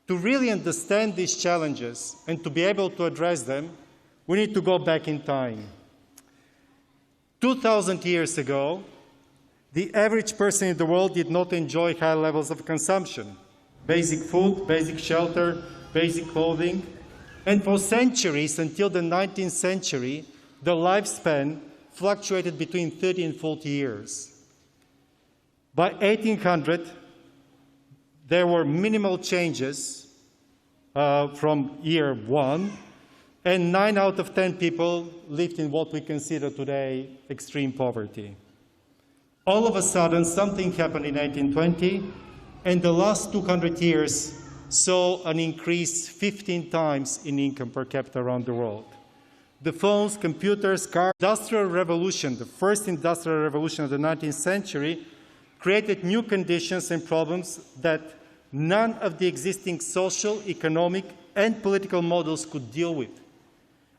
Speaker 7: To really understand these challenges and to be able to address them, we need to go back in time. 2,000 years ago, the average person in the world did not enjoy high levels of consumption. Basic food, basic shelter, basic clothing. And for centuries, until the 19th century, the lifespan fluctuated between 30 and 40 years. By 1800, there were minimal changes from year one, and 9 out of 10 people lived in what we consider today extreme poverty. All of a sudden, something happened in 1820, and the last 200 years saw an increase 15 times in income per capita around the world. The phones, computers, cars, industrial revolution, the first industrial revolution of the 19th century, created new conditions and problems that none of the existing social, economic, and political models could deal with.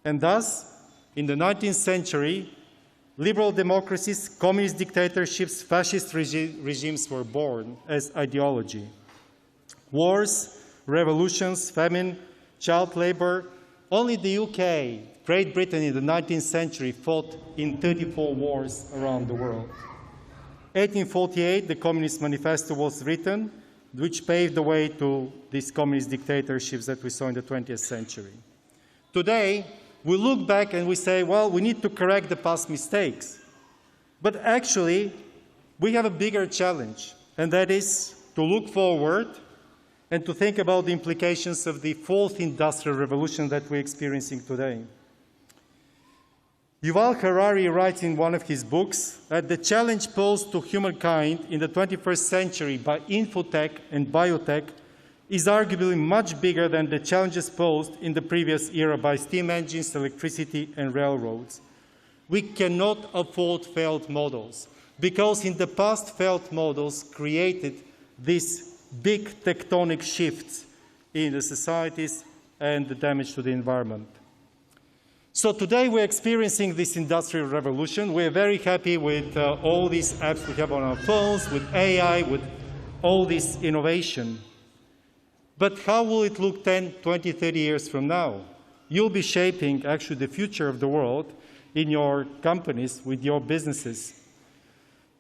Speaker 7: And thus, in the 19th century, liberal democracies, communist dictatorships, fascist regimes were born as ideology. Wars, revolutions, famine, child labor. Only the UK, Great Britain in the 19th century fought in 34 wars around the world. 1848, the Communist Manifesto was written, which paved the way to these communist dictatorships that we saw in the 20th century. Today, we look back and we say, well, we need to correct the past mistakes. But actually, we have a bigger challenge, and that is to look forward and to think about the implications of the fourth industrial revolution that we're experiencing today. Yuval Harari writes in one of his books that the challenge posed to humankind in the 21st century by infotech and biotech is arguably much bigger than the challenges posed in the previous era by steam engines, electricity, and railroads. We cannot afford failed models, because in the past, failed models created these big tectonic shifts in the societies and the damage to the environment. So today we're experiencing this industrial revolution. We're very happy with all these apps we have on our phones, with AI, with all this innovation. But how will it look 10, 20, 30 years from now? You'll be shaping actually the future of the world in your companies, with your businesses.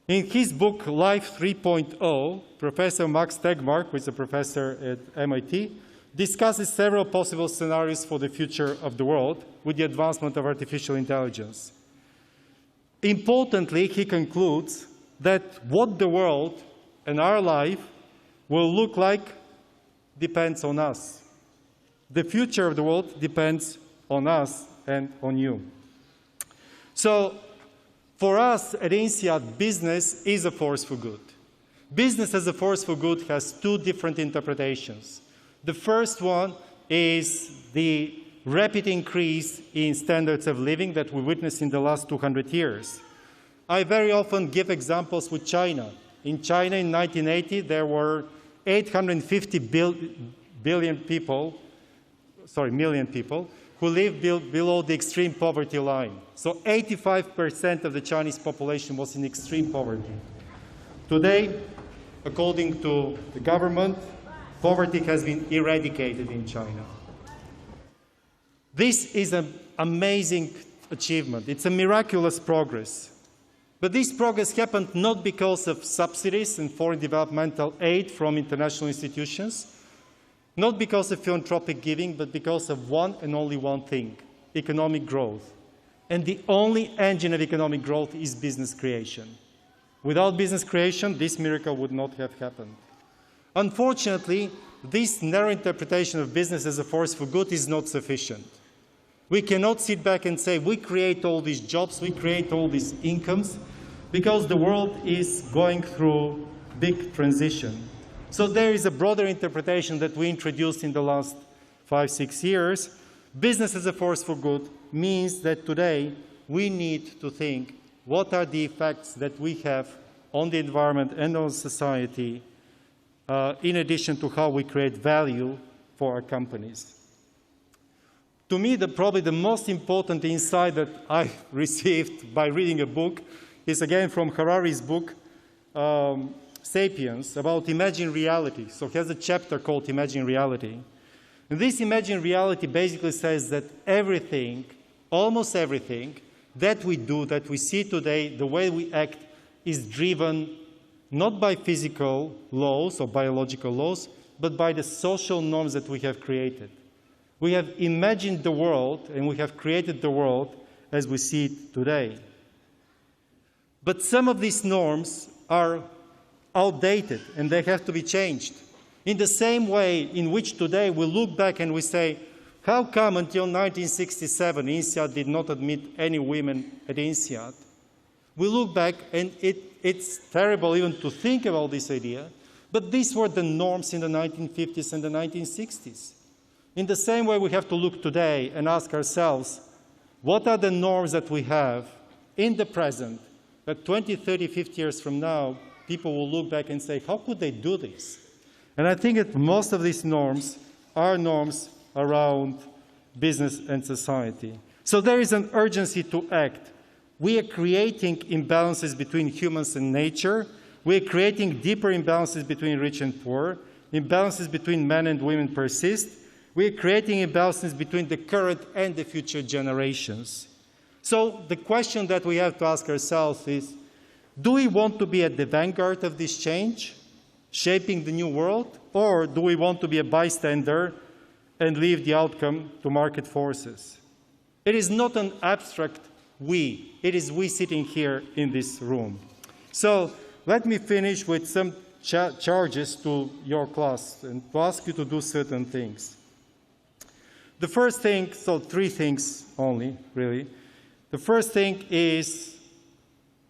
Speaker 7: In his book, Life 3.0, Professor Max Tegmark, who is a professor at MIT, discusses several possible scenarios for the future of the world with the advancement of artificial intelligence. Importantly, he concludes that what the world and our life will look like depends on us. The future of the world depends on us and on you. So, for us at INSEAD, business is a force for good. Business as a force for good has two different interpretations. The first one is the rapid increase in standards of living that we witnessed in the last 200 years. I very often give examples with China. In China in 1980, there were 850 million people who lived below the extreme poverty line. So 85% of the Chinese population was in extreme poverty. Today, according to the government, poverty has been eradicated in China. This is an amazing achievement. It's a miraculous progress. But this progress happened not because of subsidies and foreign developmental aid from international institutions, not because of philanthropic giving, but because of one and only one thing: economic growth. And the only engine of economic growth is business creation. Without business creation, this miracle would not have happened. Unfortunately, this narrow interpretation of business as a force for good is not sufficient. We cannot sit back and say, we create all these jobs, we create all these incomes, because the world is going through big transition. So there is a broader interpretation that we introduced in the last 5-6 years. Business as a force for good means that today we need to think, what are the effects that we have on the environment and on society, in addition to how we create value for our companies. To me, probably the most important insight that I received by reading a book is again from Harari's book, Sapiens, about imagined reality. So he has a chapter called Imagined Reality. And this imagined reality basically says that everything, almost everything, that we do, that we see today, the way we act, is driven not by physical laws or biological laws, but by the social norms that we have created. We have imagined the world, and we have created the world as we see it today. But some of these norms are outdated, and they have to be changed. In the same way in which today we look back and we say, how come until 1967 INSEAD did not admit any women at INSEAD? We look back, and it's terrible even to think about this idea, but these were the norms in the 1950s and the 1960s. In the same way, we have to look today and ask ourselves, what are the norms that we have in the present that 20, 30, 50 years from now, people will look back and say, how could they do this? And I think that most of these norms are norms around business and society. So there is an urgency to act. We are creating imbalances between humans and nature. We are creating deeper imbalances between rich and poor. Imbalances between men and women persist. We are creating imbalances between the current and the future generations. So the question that we have to ask ourselves is, do we want to be at the vanguard of this change, shaping the new world, or do we want to be a bystander and leave the outcome to market forces? It is not an abstract we. It is we sitting here in this room. So let me finish with some charges to your class and to ask you to do certain things. The first thing, so three things only, really. The first thing is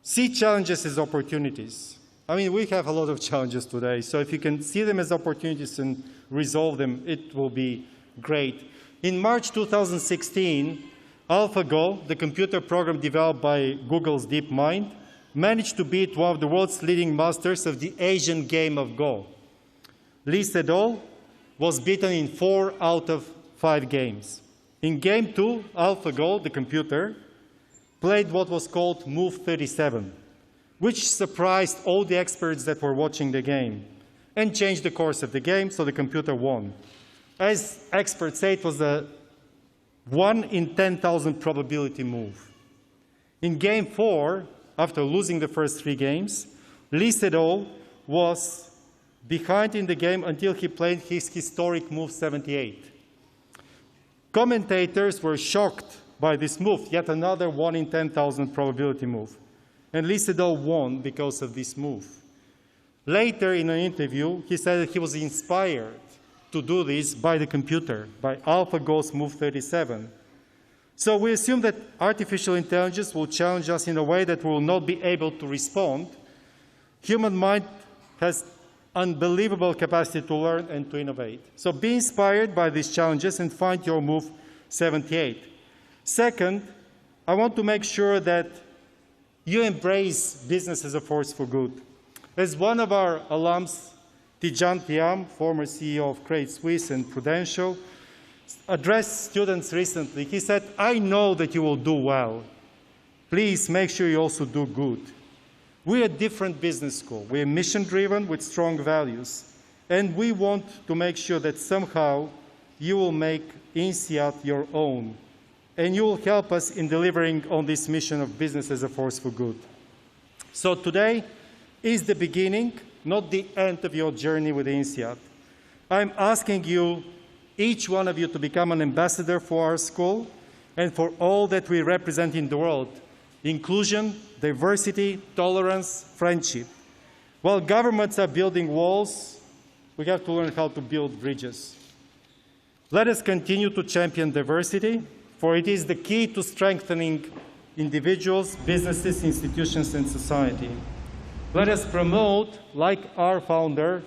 Speaker 7: see challenges as opportunities. I mean, we have a lot of challenges today, so if you can see them as opportunities and resolve them, it will be great. In March 2016, Alphago, the computer program developed by Google's DeepMind, managed to beat one of the world's leading masters of the Asian game of Go. Lee Sedol was beaten in 4 out of 5 games. In game 2, Alphago, the computer, played what was called Move 37, which surprised all the experts that were watching the game and changed the course of the game, so the computer won. As experts say, it was a 1 in 10,000 probability move. In game 4, after losing the first 3 games, Lee Sedol was behind in the game until he played his historic move 78. Commentators were shocked by this move, yet another 1 in 10,000 probability move. And Lee Sedol won because of this move. Later in an interview, he said that he was inspired to do this by the computer, by Alphago's Move 37. So we assume that artificial intelligence will challenge us in a way that we will not be able to respond. Human mind has unbelievable capacity to learn and to innovate. So be inspired by these challenges and find your Move 78. Second, I want to make sure that you embrace business as a force for good. As one of our alums, Tidjane Thiam, former CEO of Credit Suisse and Prudential, addressed students recently, he said, I know that you will do well. Please make sure you also do good. We're a different business school. We're mission-driven with strong values. And we want to make sure that somehow you will make INSEAD your own. And you will help us in delivering on this mission of business as a force for good. So today is the beginning, not the end of your journey with INSEAD. I'm asking you, each one of you, to become an ambassador for our school and for all that we represent in the world: inclusion, diversity, tolerance, friendship. While governments are building walls, we have to learn how to build bridges. Let us continue to champion diversity, for it is the key to strengthening individuals, businesses, institutions, and society. Let us promote, like our founder,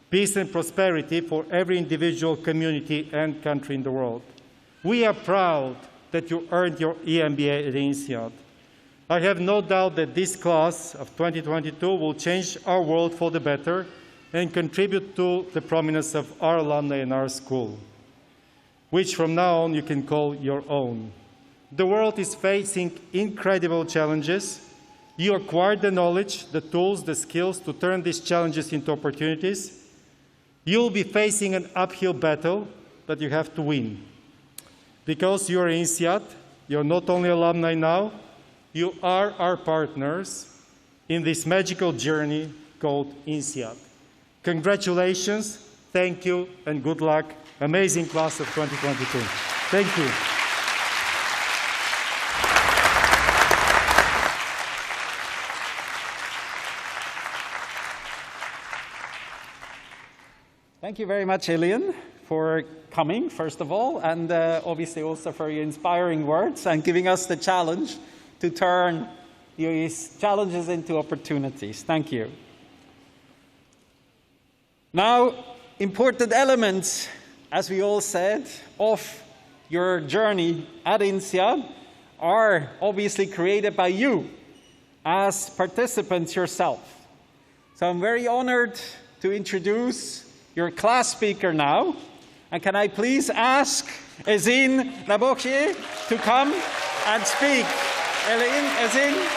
Speaker 7: peace and prosperity for every individual, community, and country in the world. We are proud that you earned your EMBA at INSEAD. I have no doubt that this class of 2022 will change our world for the better and contribute to the prominence of our alumni in our school, which from now on you can call your own. The world is facing incredible challenges. You acquired the knowledge, the tools, the skills to turn these challenges into opportunities. You'll be facing an uphill battle, but you have to win. Because you're INSEAD, you're not only alumni now, you are our partners in this magical journey called INSEAD. Congratulations, thank you, and good luck. Amazing class of 2022. Thank you.
Speaker 1: Thank you very much, Ilyan, for coming, first of all, and obviously also for your inspiring words and giving us the challenge to turn these challenges into opportunities. Thank you. Now, important elements, as we all said, of your journey at INSEAD are obviously created by you as participants yourself. So I'm very honored to introduce your class speaker now. And can I please ask Ezine Nabokhye to come and speak? Ezine.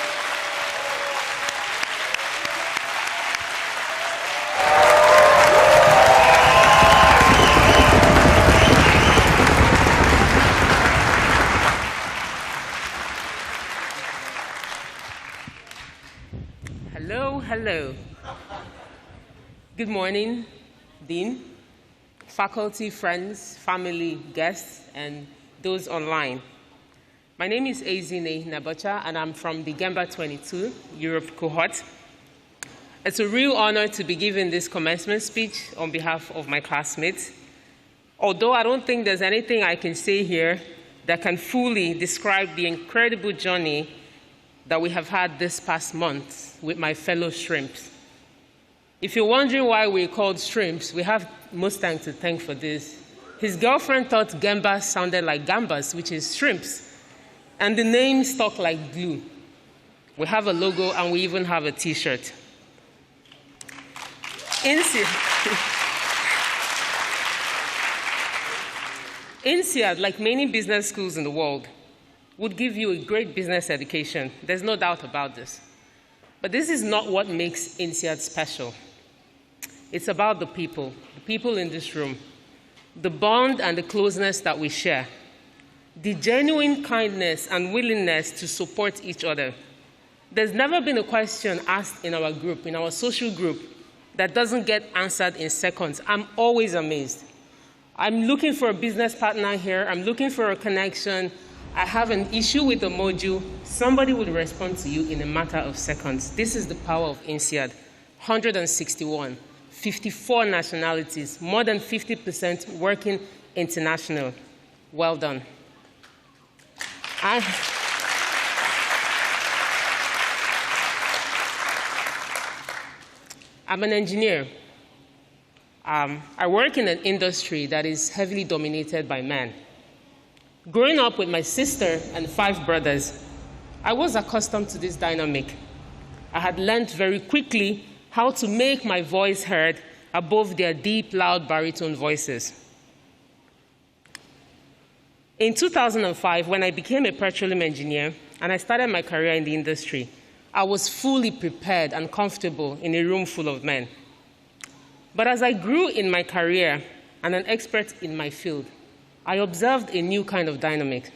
Speaker 8: Hello, hello. Good morning, Dean, faculty, friends, family, guests, and those online. My name is Ezine Nabokhye, and I'm from the Gemba 22 Europe cohort. It's a real honor to be giving this commencement speech on behalf of my classmates. Although I don't think there's anything I can say here that can fully describe the incredible journey that we have had this past month with my fellow shrimps. If you're wondering why we're called shrimps, we have Mustang to thank for this. His girlfriend thought Gemba sounded like gambas, which is shrimps, and the name stuck like glue. We have a logo, and we even have a T-shirt. INSEAD, like many business schools in the world, would give you a great business education. There's no doubt about this. But this is not what makes INSEAD special. It's about the people in this room, the bond and the closeness that we share, the genuine kindness and willingness to support each other. There's never been a question asked in our group, in our social group, that doesn't get answered in seconds. I'm always amazed. I'm looking for a business partner here. I'm looking for a connection. I have an issue with the module. Somebody will respond to you in a matter of seconds. This is the power of INSEAD. 161, 54 nationalities, more than 50% working international. Well done. I'm an engineer. I work in an industry that is heavily dominated by men. Growing up with my sister and 5 brothers, I was accustomed to this dynamic. I had learned very quickly how to make my voice heard above their deep, loud baritone voices. In 2005, when I became a petroleum engineer and I started my career in the industry, I was fully prepared and comfortable in a room full of men. But as I grew in my career and an expert in my field, I observed a new kind of dynamic.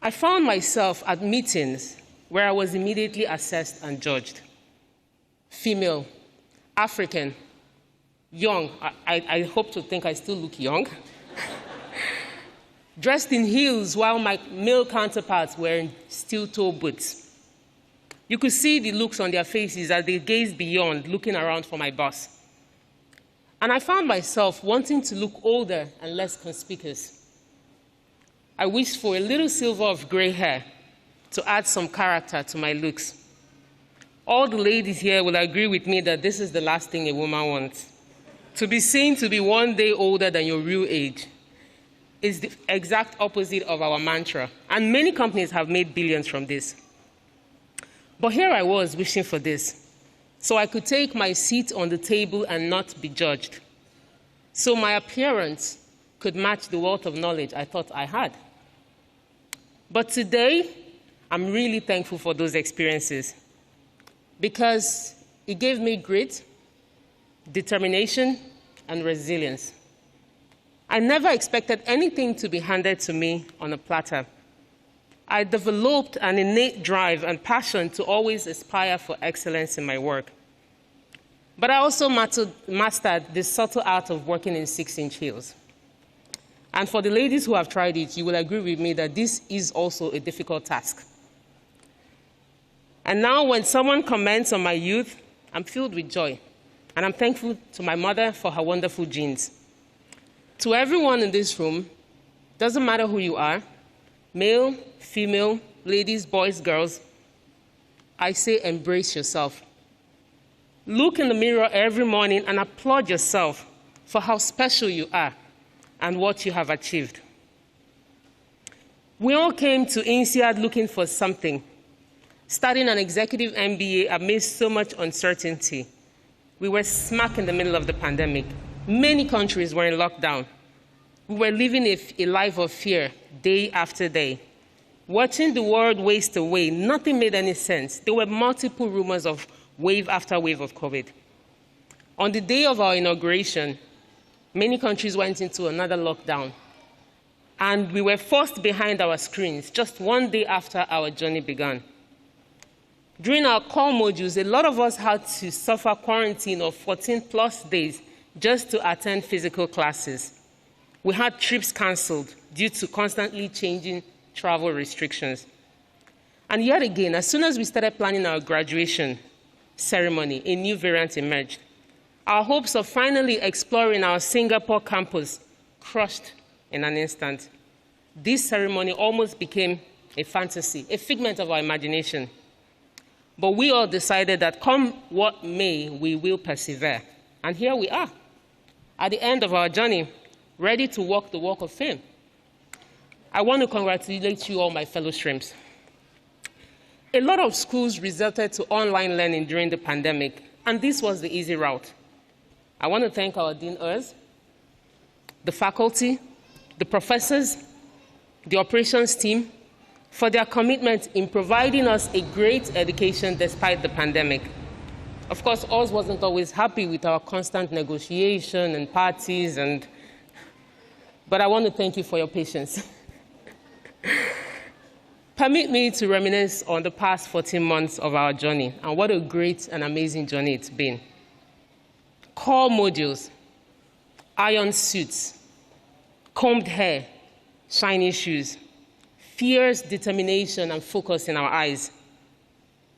Speaker 8: I found myself at meetings where I was immediately assessed and judged. Female, African, young, I hope to think I still look young, dressed in heels while my male counterparts were in steel-toe boots. You could see the looks on their faces as they gazed beyond, looking around for my boss. And I found myself wanting to look older and less conspicuous. I wished for a little silver of gray hair to add some character to my looks. All the ladies here will agree with me that this is the last thing a woman wants, to be seen to be one day older than your real age. is the exact opposite of our mantra, and many companies have made billions from this. But here I was wishing for this, so I could take my seat on the table and not be judged, so my appearance could match the wealth of knowledge I thought I had. But today, I'm really thankful for those experiences because it gave me grit, determination, and resilience. I never expected anything to be handed to me on a platter. I developed an innate drive and passion to always aspire for excellence in my work. But I also mastered the subtle art of working in 6-inch heels. And for the ladies who have tried it, you will agree with me that this is also a difficult task. And now when someone comments on my youth, I'm filled with joy. And I'm thankful to my mother for her wonderful genes. To everyone in this room, doesn't matter who you are, male, female, ladies, boys, girls, I say embrace yourself. Look in the mirror every morning and applaud yourself for how special you are and what you have achieved. We all came to INSEAD looking for something, starting an executive MBA amidst so much uncertainty. We were smack in the middle of the pandemic. Many countries were in lockdown. We were living a life of fear day after day. Watching the world waste away, nothing made any sense. There were multiple rumors of wave after wave of COVID. On the day of our inauguration, many countries went into another lockdown, and we were forced behind our screens just one day after our journey began. During our core modules, a lot of us had to suffer quarantine of 14+ days just to attend physical classes. We had trips canceled due to constantly changing travel restrictions. And yet again, as soon as we started planning our graduation ceremony, a new variant emerged. Our hopes of finally exploring our Singapore campus crushed in an instant. This ceremony almost became a fantasy, a figment of our imagination. But we all decided that come what may, we will persevere. And here we are, at the end of our journey, ready to walk the walk of fame. I want to congratulate you all, my fellow streams. A lot of schools resorted to online learning during the pandemic, and this was the easy route. I want to thank our Dean Urs, the faculty, the professors, the operations team, for their commitment in providing us a great education despite the pandemic. Of course, Oz wasn't always happy with our constant negotiation and parties, but I want to thank you for your patience. Permit me to reminisce on the past 14 months of our journey, and what a great and amazing journey it's been. Core modules, iron suits, combed hair, shiny shoes, fierce determination and focus in our eyes.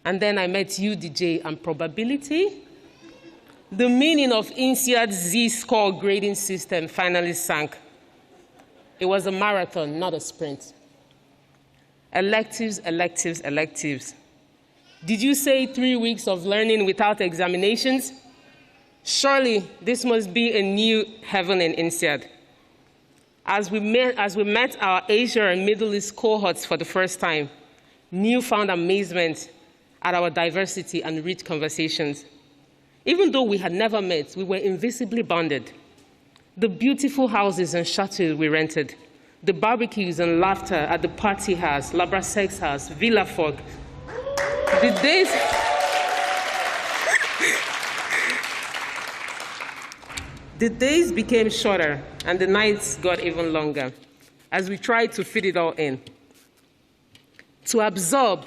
Speaker 8: And then I met you, DJ, and probability. The meaning of INSEAD's Z-score grading system finally sank. It was a marathon, not a sprint. Electives, electives, electives. Did you say 3 weeks of learning without examinations? Surely this must be a new heaven in INSEAD. As we met our Asia and Middle East cohorts for the first time, newfound amazement at our diversity and rich conversations. Even though we had never met, we were invisibly bonded. The beautiful houses and chateaux we rented, the barbecues and laughter at the party house, Labrasex house, Villa Fog. The days became shorter and the nights got even longer as we tried to fit it all in. To absorb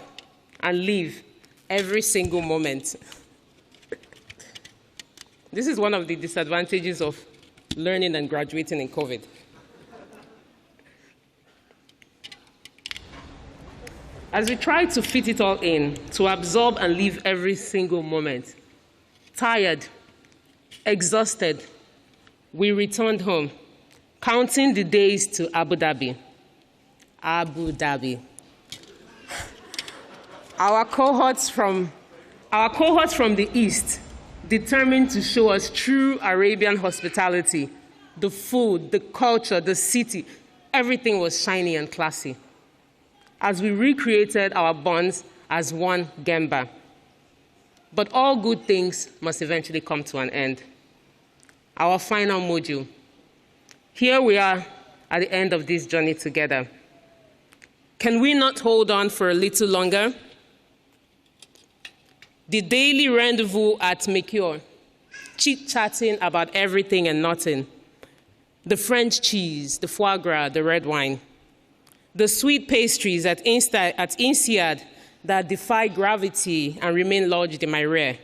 Speaker 8: and live every single moment. This is one of the disadvantages of learning and graduating in COVID. As we tried to fit it all in, to absorb and live every single moment, tired, exhausted, we returned home, counting the days to Abu Dhabi. Abu Dhabi. Our cohorts from the East, determined to show us true Arabian hospitality, the food, the culture, the city, everything was shiny and classy as we recreated our bonds as one Gemba. But all good things must eventually come to an end. Our final module. Here we are at the end of this journey together. Can we not hold on for a little longer? The daily rendezvous at Mercure, chit-chatting about everything and nothing. The French cheese, the foie gras, the red wine. The sweet pastries at INSEAD that defy gravity and remain lodged in my rear.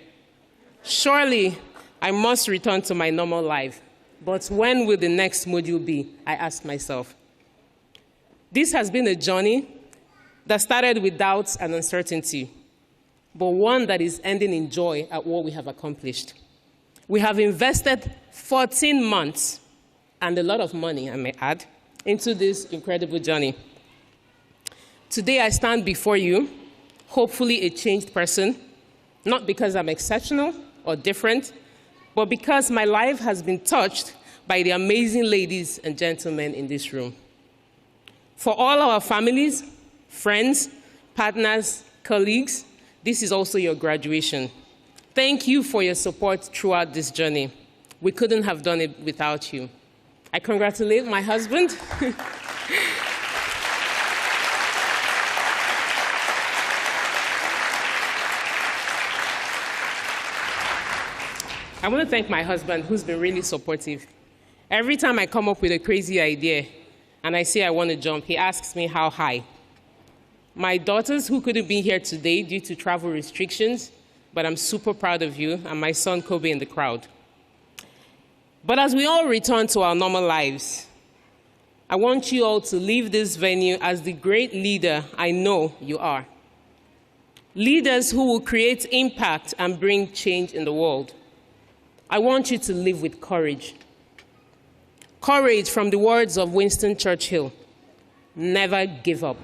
Speaker 8: Surely, I must return to my normal life. But when will the next module be? I ask myself. This has been a journey that started with doubts and uncertainty, but one that is ending in joy at what we have accomplished. We have invested 14 months, and a lot of money, I may add, into this incredible journey. Today I stand before you, hopefully a changed person, not because I'm exceptional or different, but because my life has been touched by the amazing ladies and gentlemen in this room. For all our families, friends, partners, colleagues, this is also your graduation. Thank you for your support throughout this journey. We couldn't have done it without you. I congratulate my husband. I want to thank my husband, who's been really supportive. Every time I come up with a crazy idea and I say I want to jump, he asks me how high. My daughters, who couldn't be here today due to travel restrictions, but I'm super proud of you, and my son Kobe in the crowd. But as we all return to our normal lives, I want you all to leave this venue as the great leader I know you are. Leaders who will create impact and bring change in the world. I want you to live with courage. Courage, from the words of Winston Churchill: never give up.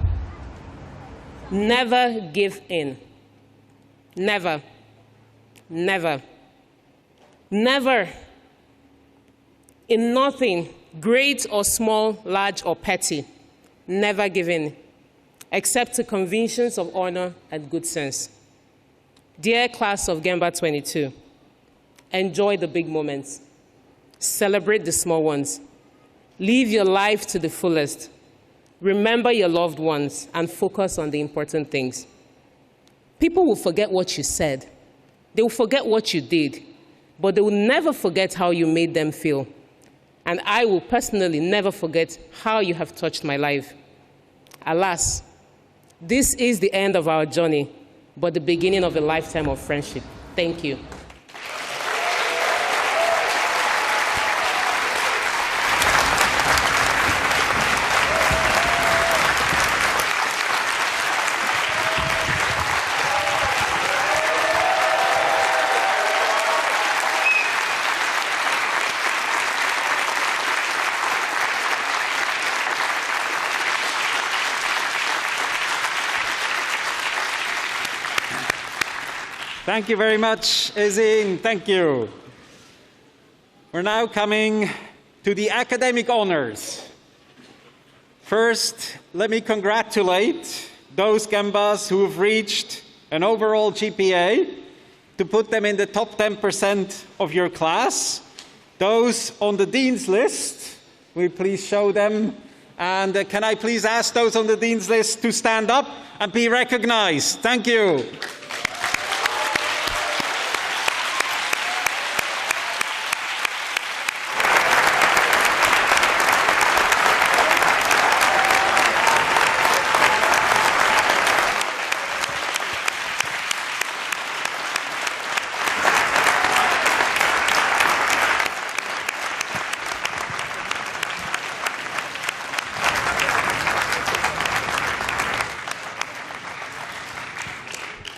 Speaker 8: Never give in. Never. Never. Never. In nothing, great or small, large or petty, never give in, except to convictions of honor and good sense. Dear class of Gemba 22, enjoy the big moments. Celebrate the small ones. Live your life to the fullest. Remember your loved ones and focus on the important things. People will forget what you said. They will forget what you did, but they will never forget how you made them feel. And I will personally never forget how you have touched my life. Alas, this is the end of our journey, but the beginning of a lifetime of friendship. Thank you.
Speaker 1: Thank you very much, Ezin. Thank you. We're now coming to the academic honors. First, let me congratulate those Gembas who have reached an overall GPA to put them in the top 10% of your class. Those on the Dean's List, will you please show them? And can I please ask those on the Dean's List to stand up and be recognized? Thank you.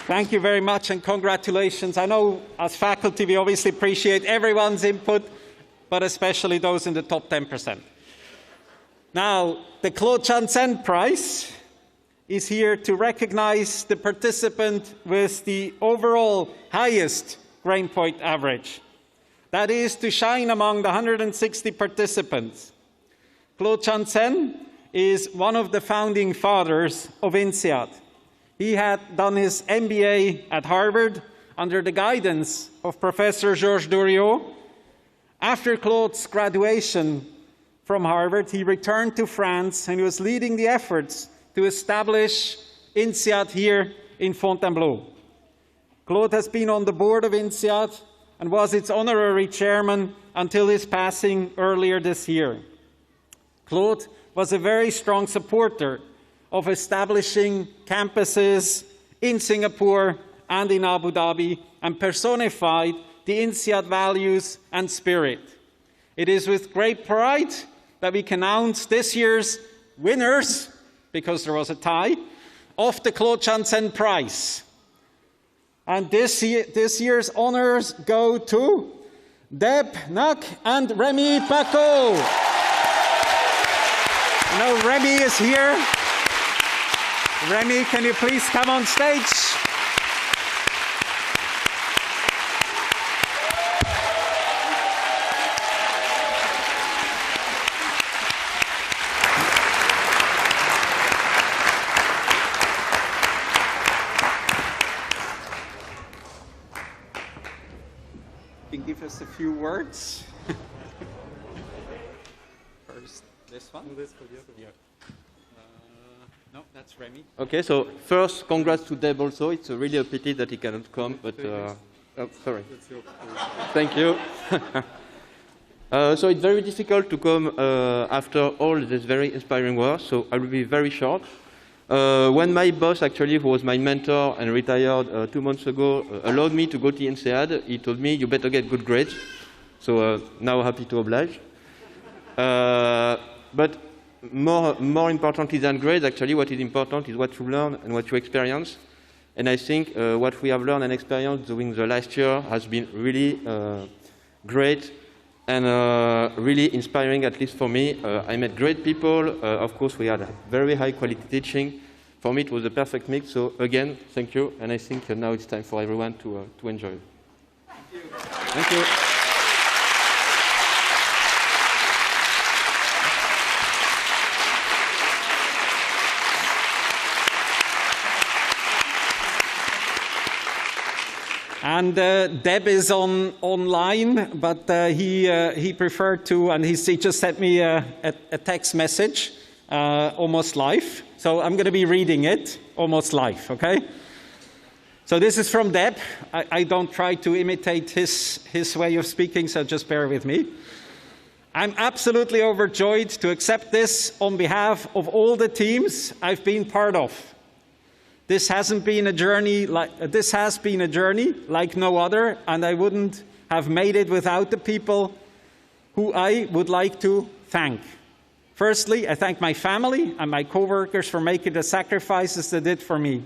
Speaker 1: Thank you very much and congratulations. I know as faculty we obviously appreciate everyone's input, but especially those in the top 10%. Now, the Claude Transcend Prize is here to recognize the participant with the overall highest grade point average. That is to shine among the 160 participants. Claude Transcend is one of the founding fathers of INSEAD. He had done his MBA at Harvard under the guidance of Professor Georges Doriot. After Claude's graduation from Harvard, he returned to France and he was leading the efforts to establish INSEAD here in Fontainebleau. Claude has been on the board of INSEAD and was its honorary chairman until his passing earlier this year. Claude was a very strong supporter of establishing campuses in Singapore and in Abu Dhabi and personified the INSEAD values and spirit. It is with great pride that we can announce this year's winners, because there was a tie, of the Claude Transcend Prize. And this year's honors go to Deb Nak and Remy Paco. Now Remy is here. Remy, can you please come on stage? You can give us a few words. First, this one. No, that's Remy.
Speaker 9: Okay, so first, congrats to Deb also. It's really a pity that he cannot come, but oh, sorry. Thank you. So it's very difficult to come after all this very inspiring work, so I will be very short. When my boss, actually, who was my mentor and retired 2 months ago, allowed me to go to INSEAD, he told me, you better get good grades. So now happy to oblige. But more importantly than grades, actually, what is important is what you learn and what you experience. And I think what we have learned and experienced during the last year has been really great and really inspiring, at least for me. I met great people. Of course, we had very high quality teaching. For me, it was a perfect mix. So again, thank you. And I think now it's time for everyone to enjoy.
Speaker 1: Thank you.
Speaker 9: Thank you.
Speaker 1: And Deb is online, but he preferred to, and he just sent me a text message, almost live. So I'm going to be reading it almost live, okay? So this is from Deb. I don't try to imitate his way of speaking, so just bear with me. I'm absolutely overjoyed to accept this on behalf of all the teams I've been part of. This has been a journey like no other, and I wouldn't have made it without the people who I would like to thank. Firstly, I thank my family and my co-workers for making the sacrifices they did for me.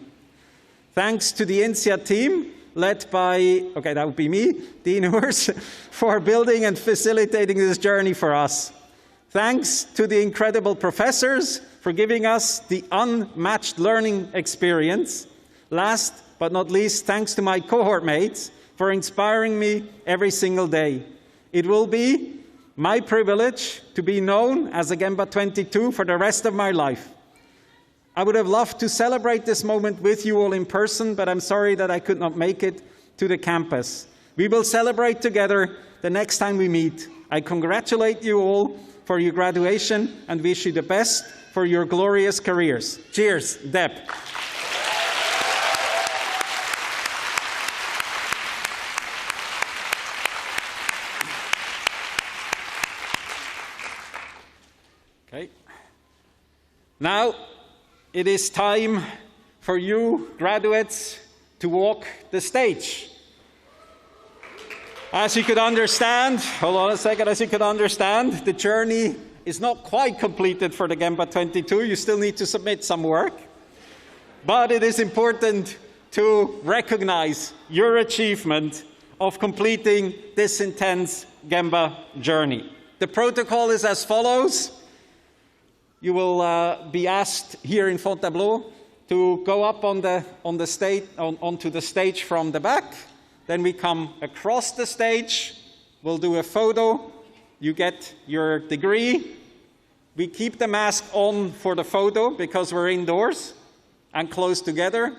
Speaker 1: Thanks to the INSEAD team, led by, okay, that would be me, Dean Urs, for building and facilitating this journey for us. Thanks to the incredible professors for giving us the unmatched learning experience. Last but not least, thanks to my cohort mates for inspiring me every single day. It will be my privilege to be known as a Gemba 22 for the rest of my life. I would have loved to celebrate this moment with you all in person, but I'm sorry that I could not make it to the campus. We will celebrate together the next time we meet. I congratulate you all for your graduation and wish you the best for your glorious careers. Cheers, Deb. Okay. Now it is time for you graduates to walk the stage. As you could understand, hold on a second, as you could understand, the journey is not quite completed for the Gemba 22. You still need to submit some work. But it is important to recognize your achievement of completing this intense Gemba journey. The protocol is as follows. You will be asked here in Fontainebleau to go up onto the stage from the back. Then we come across the stage. We'll do a photo. You get your degree. We keep the mask on for the photo because we're indoors and close together.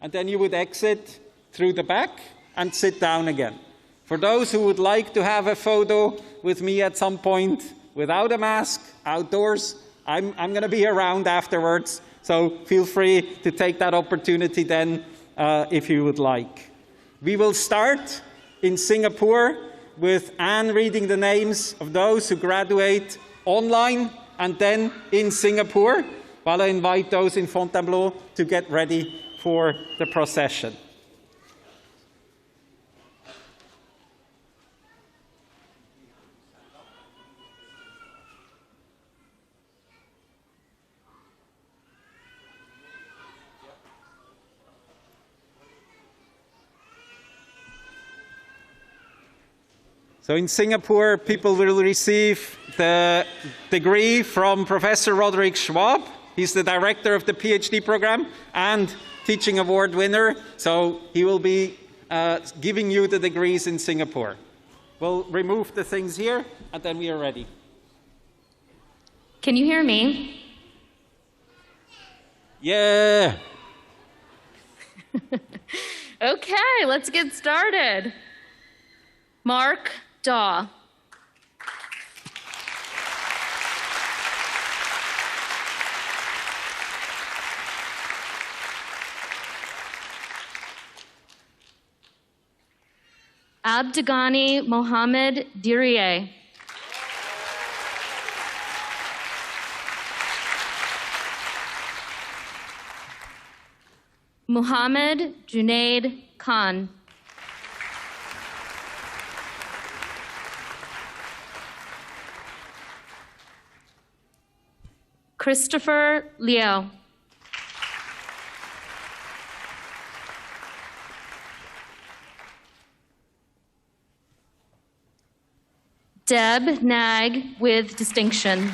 Speaker 1: And then you would exit through the back and sit down again. For those who would like to have a photo with me at some point without a mask, outdoors, I'm going to be around afterwards. So feel free to take that opportunity then if you would like. We will start in Singapore with Anne reading the names of those who graduate online and then in Singapore, while I invite those in Fontainebleau to get ready for the procession. So in Singapore, people will receive the degree from Professor Roderick Schwab. He's the director of the PhD program and teaching award winner. So he will be giving you the degrees in Singapore. We'll remove the things here, and then we are ready.
Speaker 10: Can you hear me?
Speaker 1: Yeah.
Speaker 10: Okay, let's get started. Mark Daw. Abdegani Mohammed Diriye. Muhammad Junaid Khan. Christopher Liao. Deb Nag with distinction.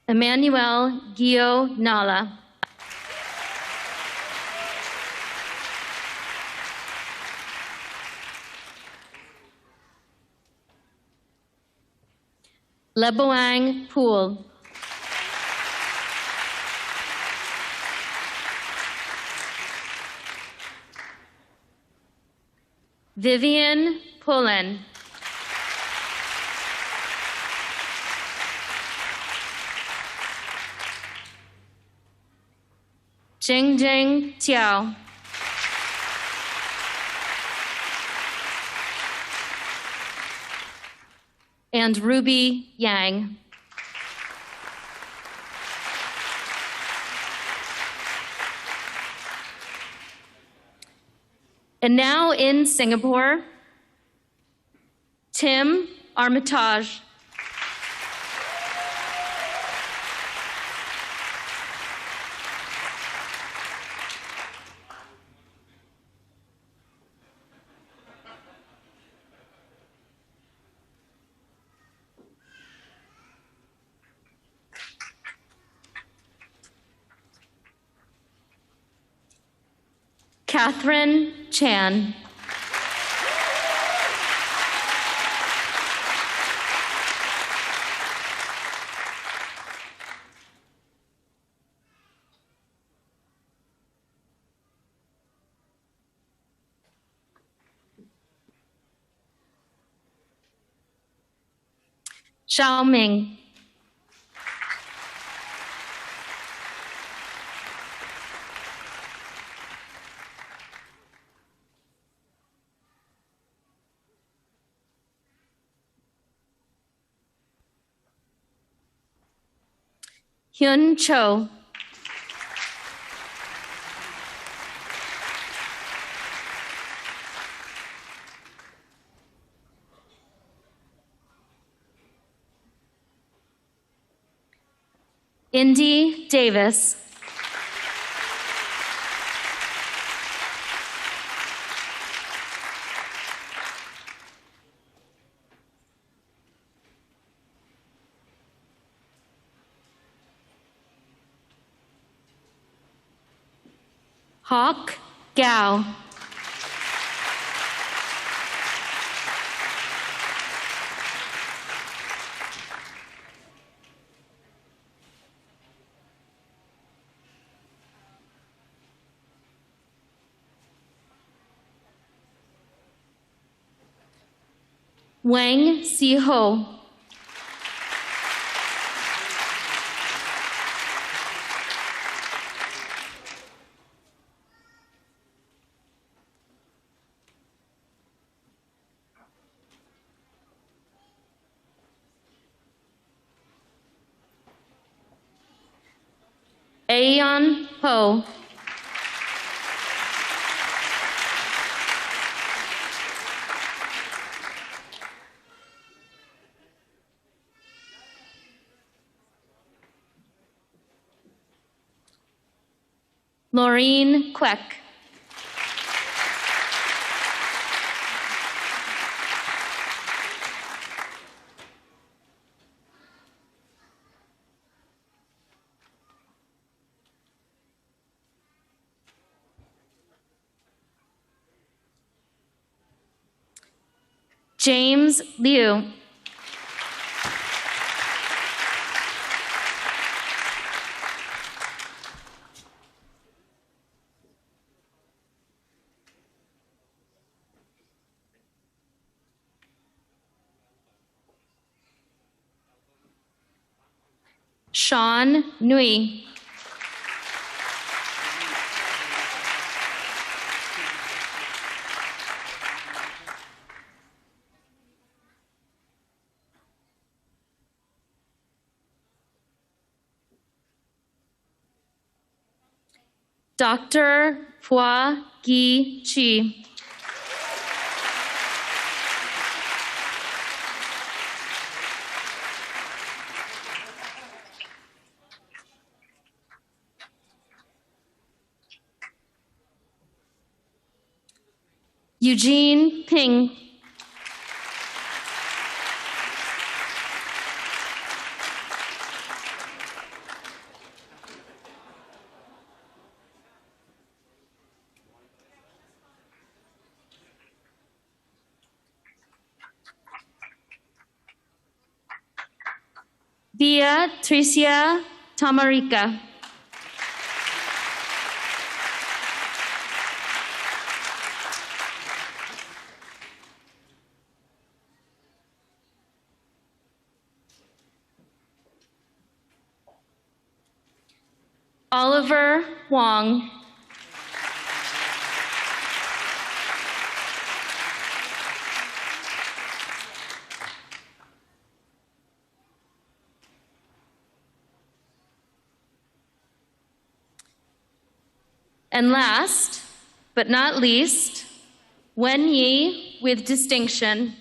Speaker 10: Emmanuel Gio Nala. Leboang Pool. Vivian Pullen. Jingjing Tiao. And Ruby Yang. And now in Singapore, Tim Armitage. Catherine Chan. Xiao Ming. Hyun Cho. Indy Davis. Hawk Gao. Wang Si-ho. Aeon Ho. Laureen Queck. James Liu. Sean Nui. Dr. Hua Gi Chi. Eugene Ping. Via Tricia Tamarica. Oliver Wong. And last, but not least, Wen Yi with distinction.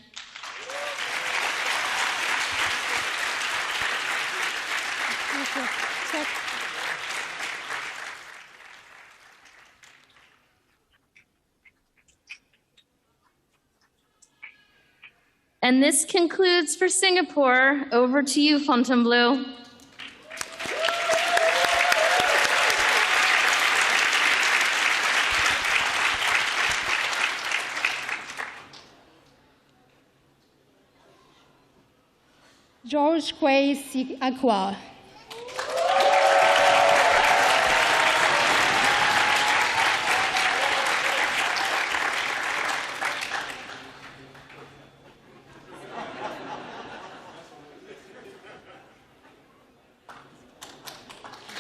Speaker 10: And this concludes for Singapore. Over to you, Fontainebleau.
Speaker 11: George Kwei Sik Akwa.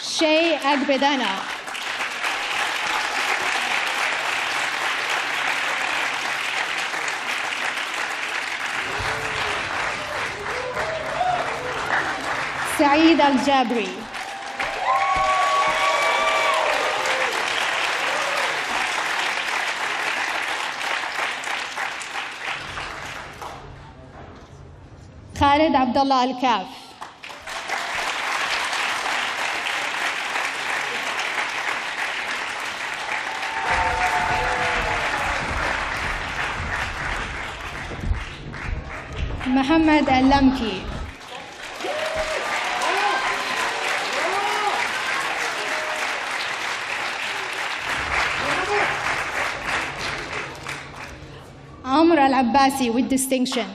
Speaker 11: Shay Agbedana. Saeed Al-Jabri. Khalid Abdullah Al-Kaf. Muhammad Al-Lamki. Amr Al-Abbasi with distinction.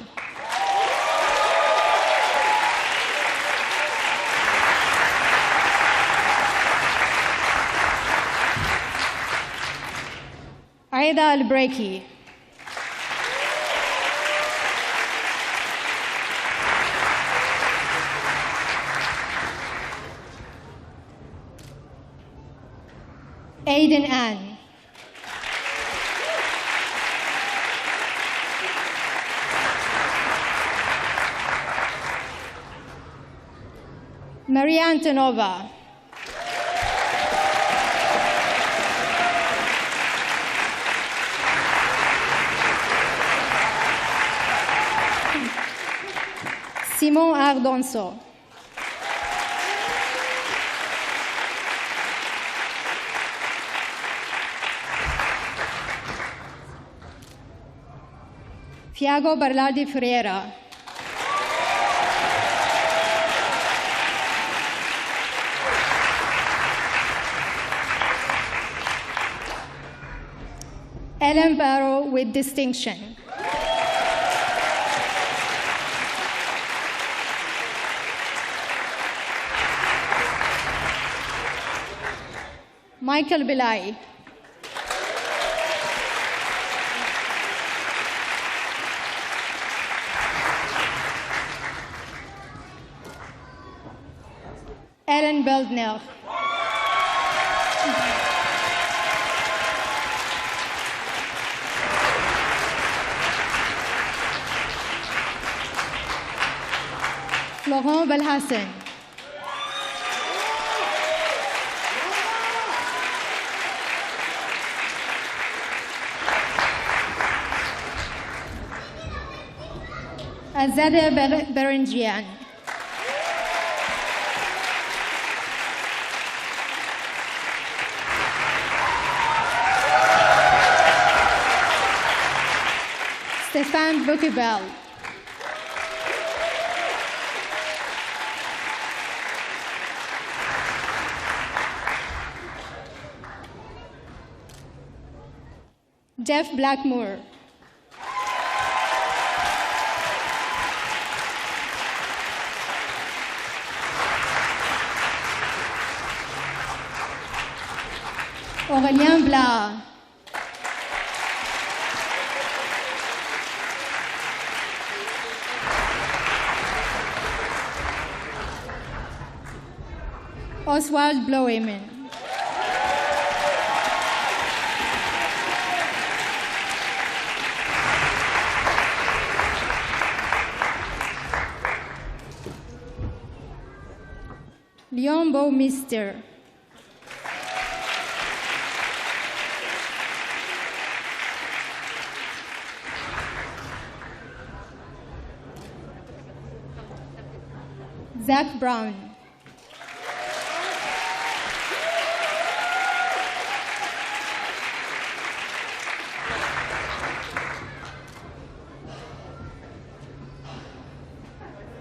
Speaker 11: Aida Al-Breaki. Aiden Ann. Maria Antonova. Simon Ardonso. Thiago Barlardi Ferreira. Ellen Barrow with distinction. Michael Bilai. Ellen Beldner. Florent Belhassan. Azadeh Berenjian. Stéphane Bouquebel. Jeff Blackmore. Aurélien Blas. Oswald Bloemen. Leon Bouwmeester. Zach Brown.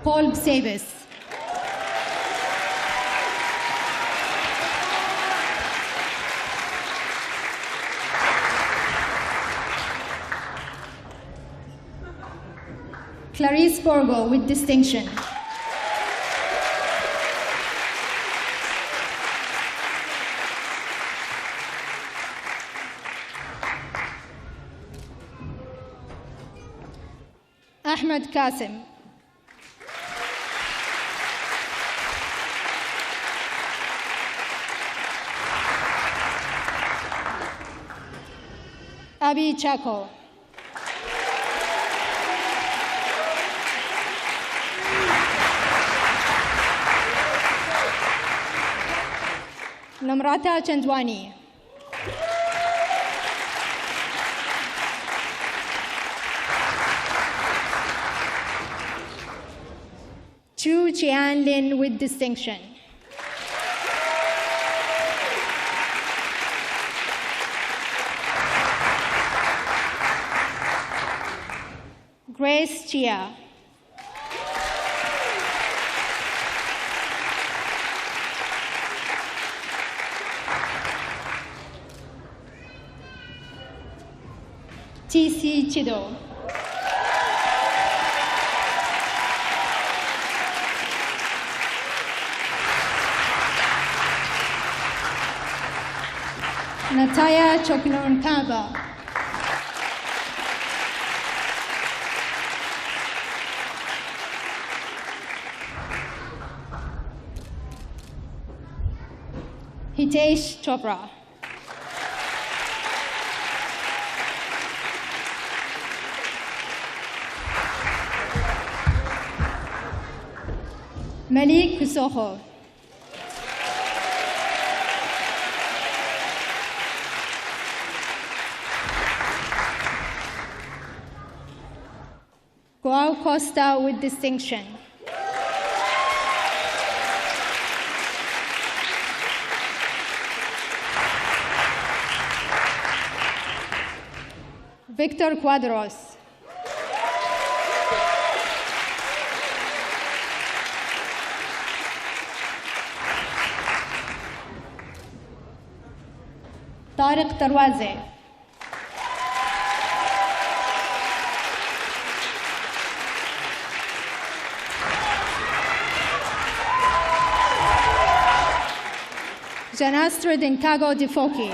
Speaker 11: Paul Sabis. Clarice Borgo with distinction. Ahmed Qasim. Abi Chaco. Namrata Chandwani. Chu Chian Lin with distinction. Grace Chia. TC Chido. Nataya Choknonkaba. Hitesh Chopra. Malik Kusoko. Joao Costa with distinction. Victor Cuadros. Tariq Tarwaze. Janastra Dinkago Difoki.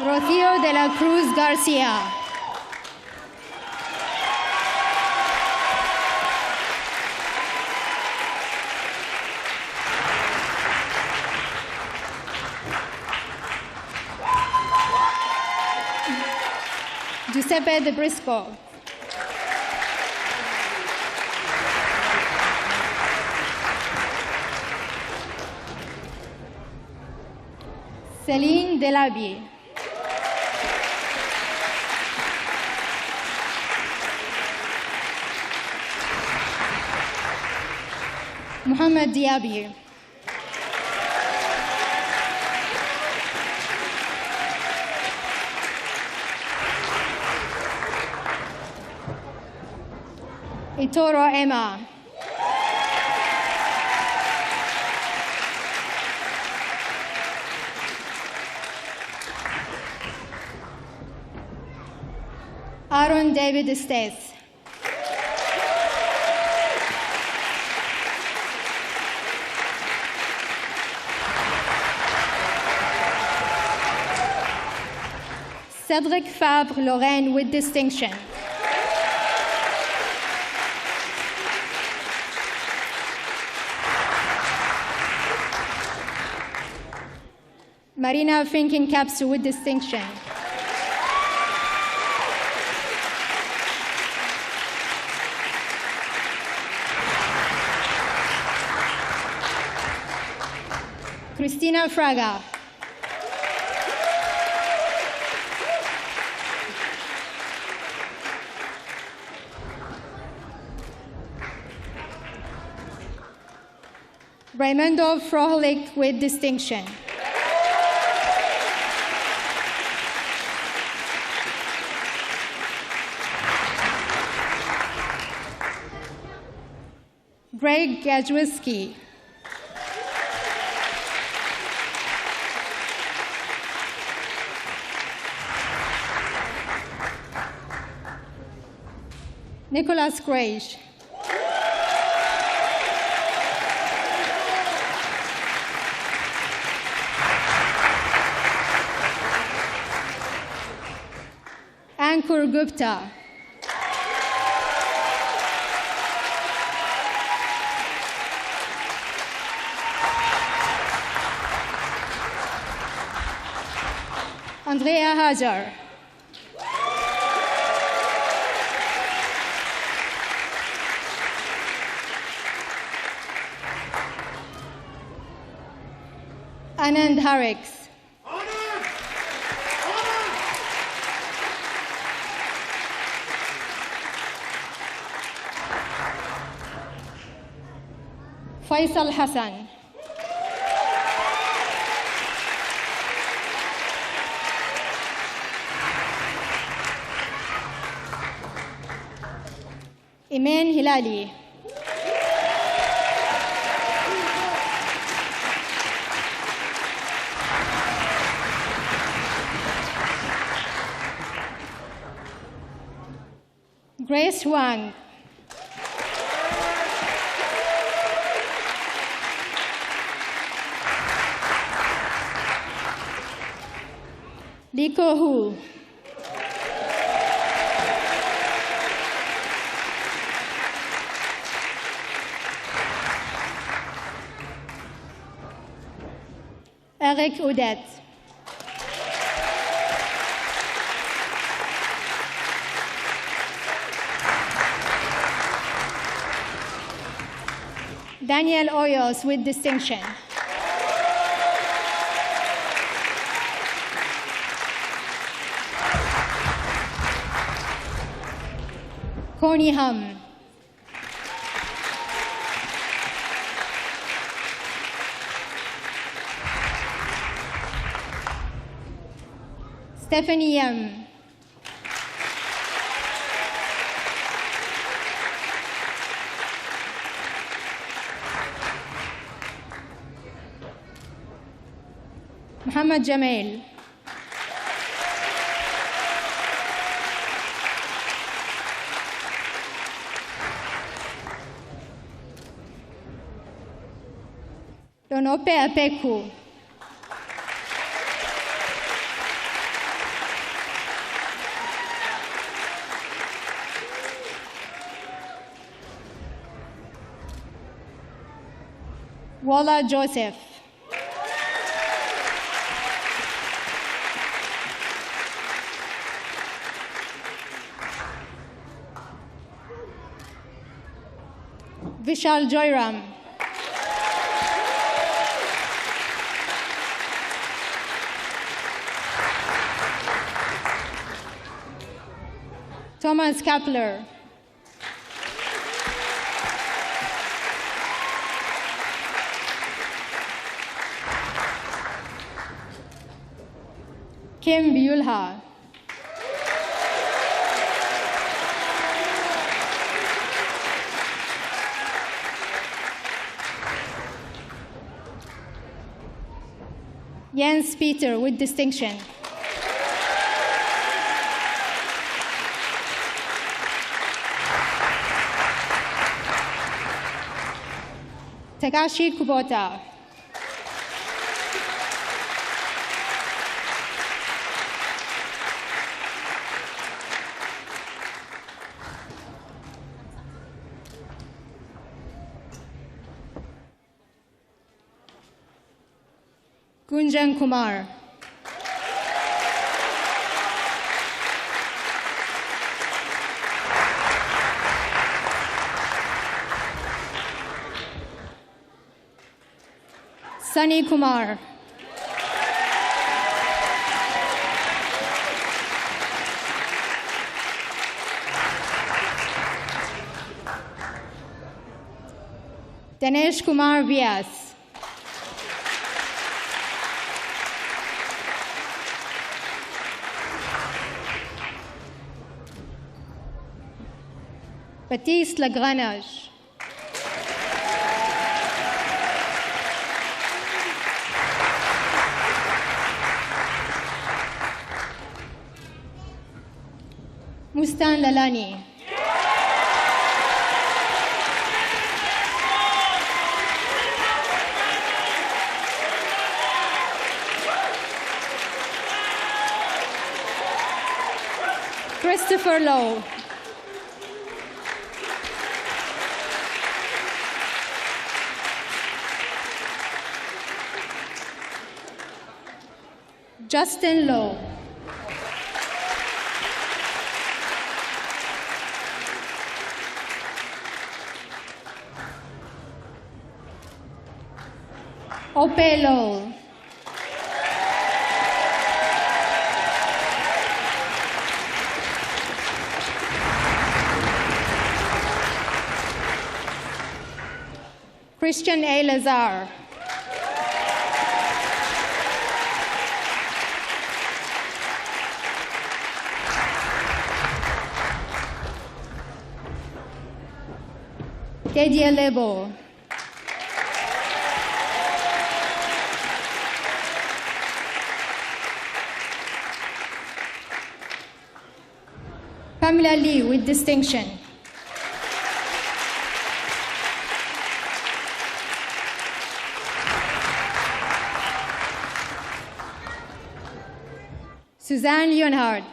Speaker 11: Rocío de la Cruz García. Giuseppe De Brisco. Céline Delaby. Mohamed Diaby. Itoro Emma. Aaron David Estes. Cedric Fabre Lorraine with distinction. Marina Finkin-Kapsu with distinction. Cristina Fraga. Raimundo Frohlich with distinction. Greg Gajewski. Nicholas Grage. Ankur Gupta. Andrea Hajar. Anand Harix. Faisal Hassan. Iman Hilali. Grace Wang. Liko Hu. Mike Odette. Daniel Oyos with distinction. Coney Hum. Stephanie Yam. Muhammad Jamil. Lonope Apeku. Walla Joseph. Vishal Joyram. Thomas Kapler. Kim Byulha. Jens Peter with distinction. Takashi Kubota. Gunjan Kumar. Sunny Kumar. Dinesh Kumar Vyas. Baptiste Lagrange. Mustan Lalani. Christopher Lowe. Justin Lowe. Ope Lowell. Christian A. Lazar. Kedia Lebo. Pamela Lee with distinction. Suzanne Leonhardt.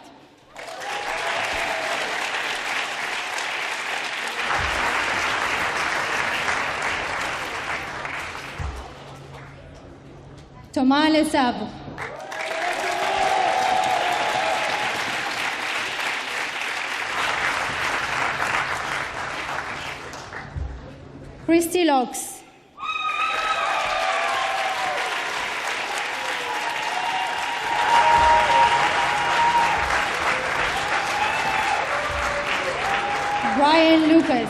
Speaker 11: Thomas Le Sabre. Christy Locks. Brian Lucas.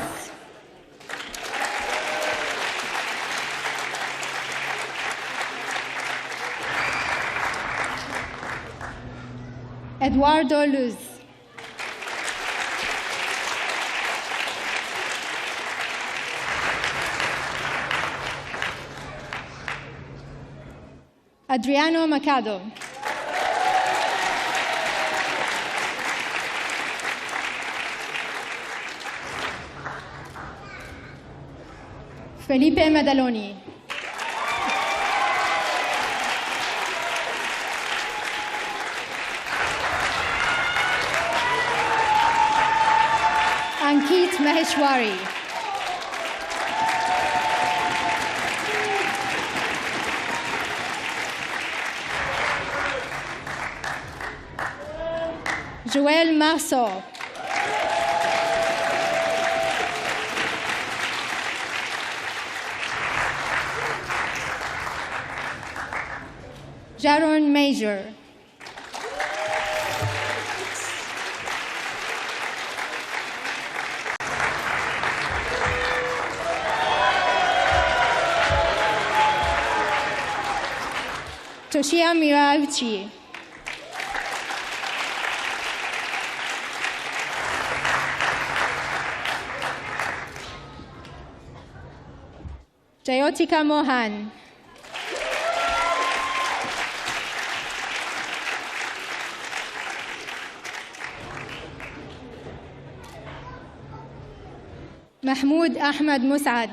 Speaker 11: Eduardo Luz. Adriano Macado. Felipe Medaloni. Ankit Maheshwari. Joël Marceau. Jaron Major. Toshia Mirauchi. Jayotika Mohan. Mahmoud Ahmed Musad.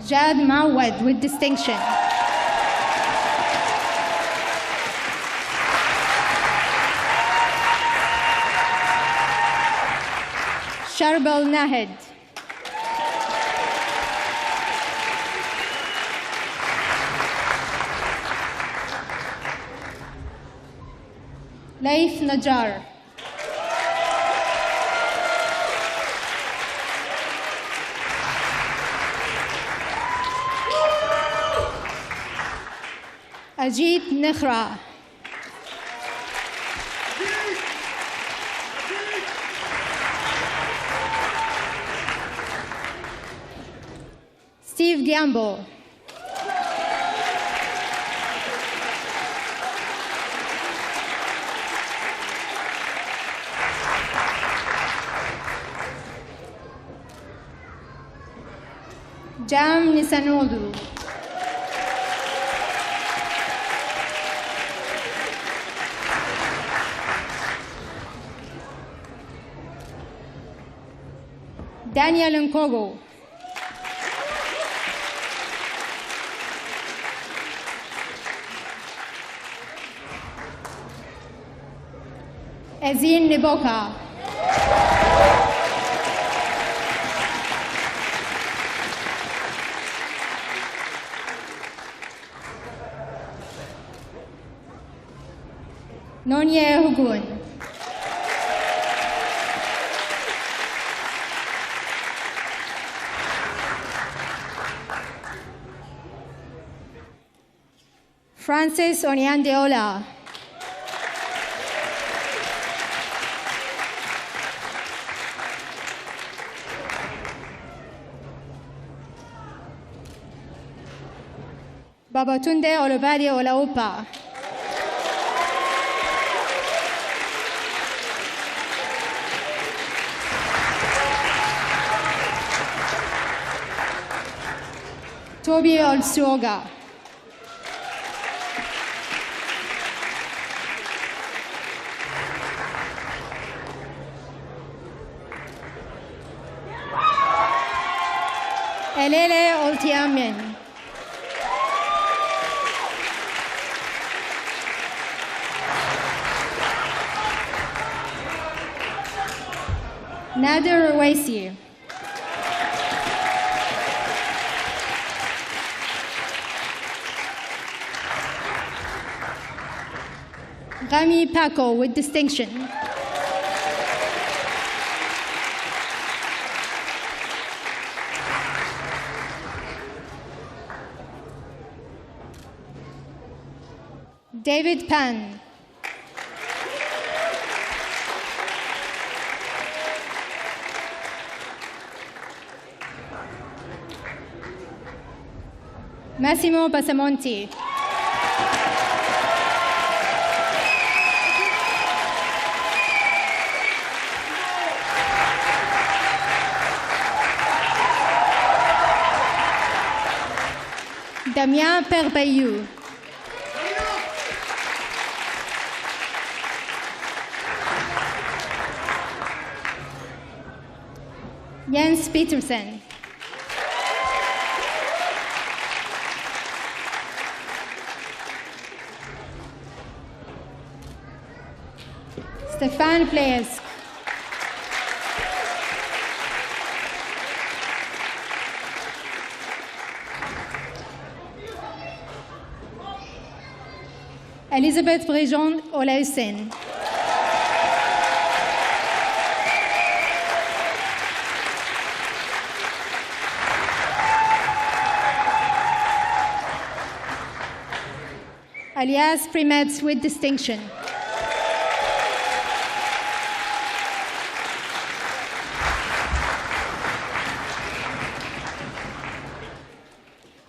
Speaker 11: Jad Mawad with distinction. Sharbal Nahed. Laif Najjar. Ajit Nekhra. Steve Gamble. Jam Nisanoglu. Daniel Nkogo. Ezine Niboka. Nonye Hugun. Francis Onyandeola. Babatunde Olubade Olaopa. Toby Olsuoga. Elele Oltiamen. Nader Waisi. Rami Paco with distinction. David Pan. Massimo Passamonti. Damien Perbayou. Jens Petersen. Stefan Plesk. Elisabeth Brejon Olausen. Alias Primetz with distinction.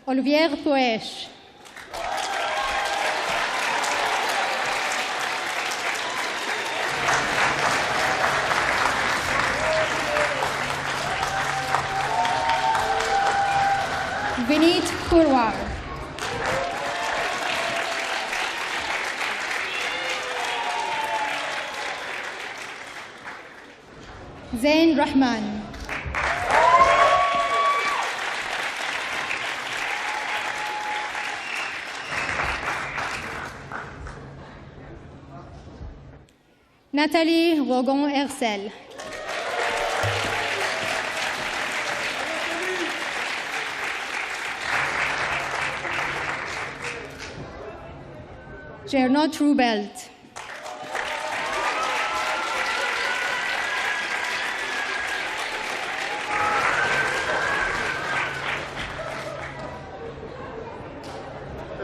Speaker 11: Olivier Poesch. Vineet Kurwar. Zain Rahman. Nathalie Rogon-Hercel. Gernot Rubelt.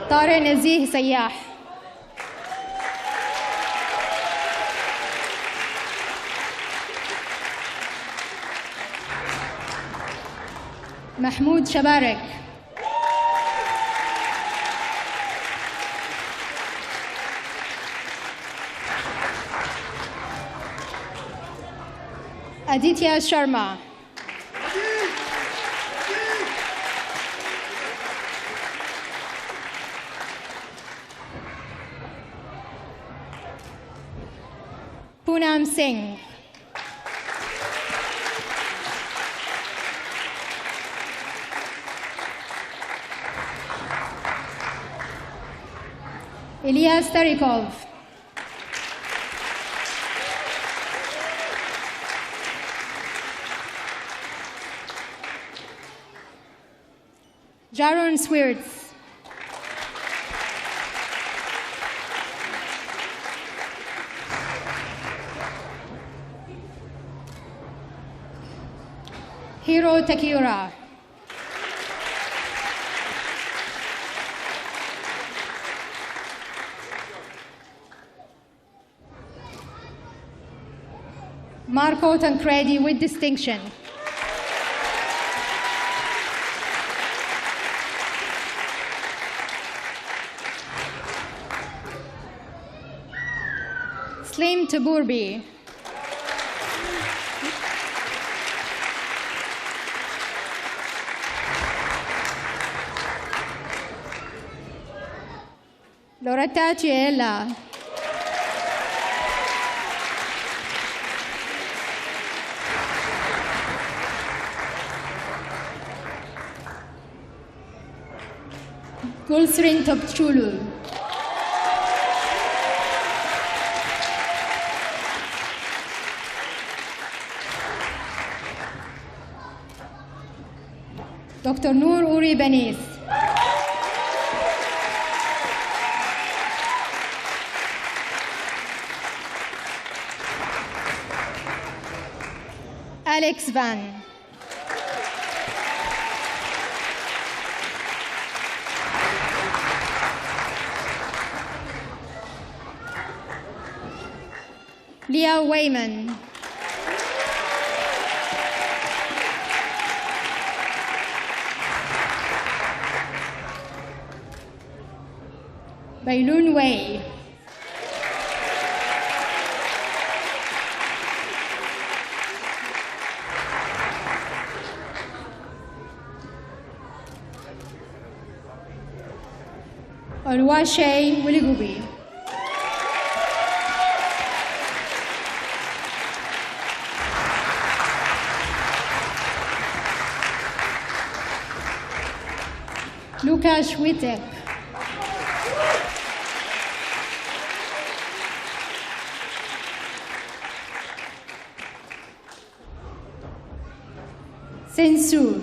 Speaker 11: طارق نزيه سياح. محمود شبارك. Aditya Sharma. Poonam Singh. Ilyas Tarikov. Jaron Swirtz. Hiro Takiura. Marco Tancredi with distinction. Slim Taburbi. Loretta Ciela. Gulsrin Topchulu. Dr. Noor Uri Benis. Alex Van. Leah Wayman. Bailun Wei. Oluwaseyi Wiligubi. Lukasz Witek. Sensu.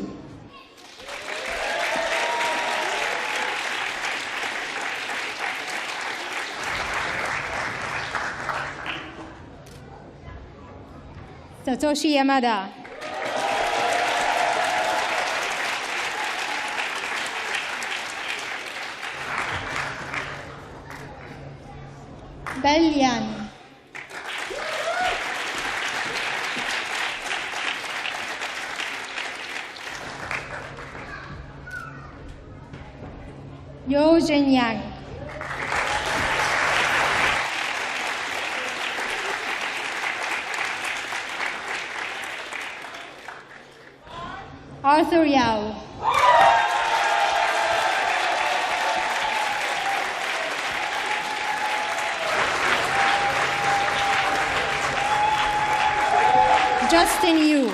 Speaker 11: Satoshi Yamada. Belyan. Yo Zhenyang. Arthur Yao. Justin Yu.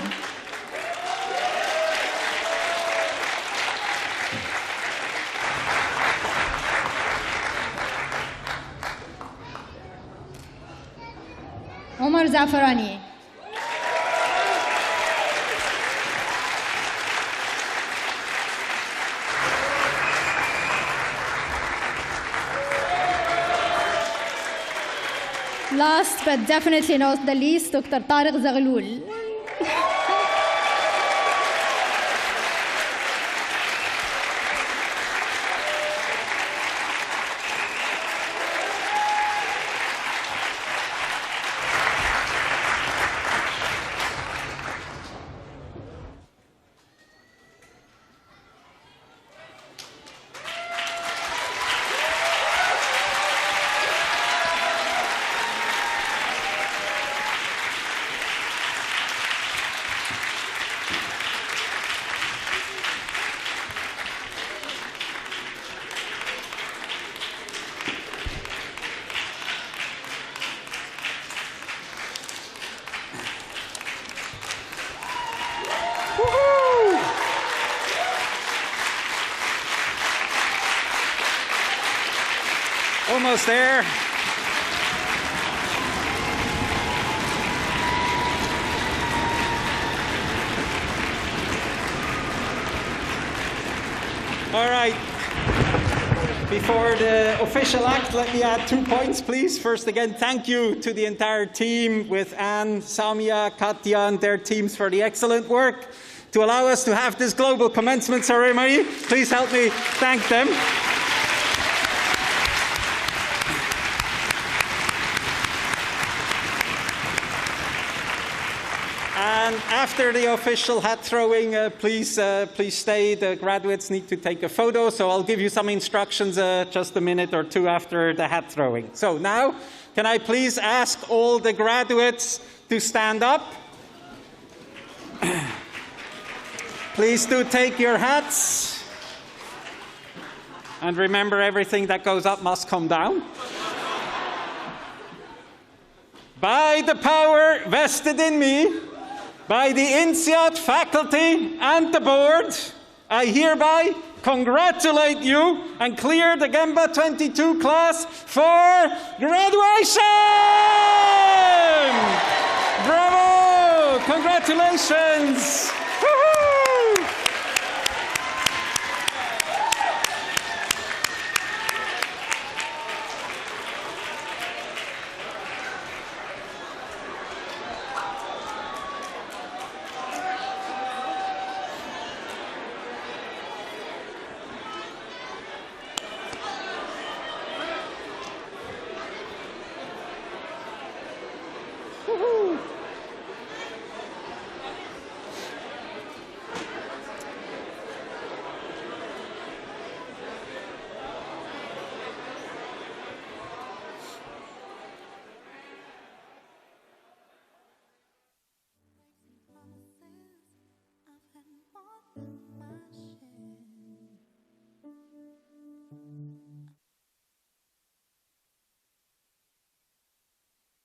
Speaker 11: Omar Zafarani. Last but definitely not the least, Dr. Tariq Zaghloul.
Speaker 1: Almost there. All right. Before the official act, let me add 2 points, please. First, again, thank you to the entire team with Anne, Samia, Katya, and their teams for the excellent work to allow us to have this global commencement ceremony. Please help me thank them. And after the official hat throwing, please stay. The graduates need to take a photo, so I'll give you some instructions just a minute or two after the hat throwing. So now, can I please ask all the graduates to stand up? Please do take your hats. And remember, everything that goes up must come down. By the power vested in me, by the INSEAD faculty and the board, I hereby congratulate you and clear the Gemba 22 class for graduation! Bravo! Congratulations!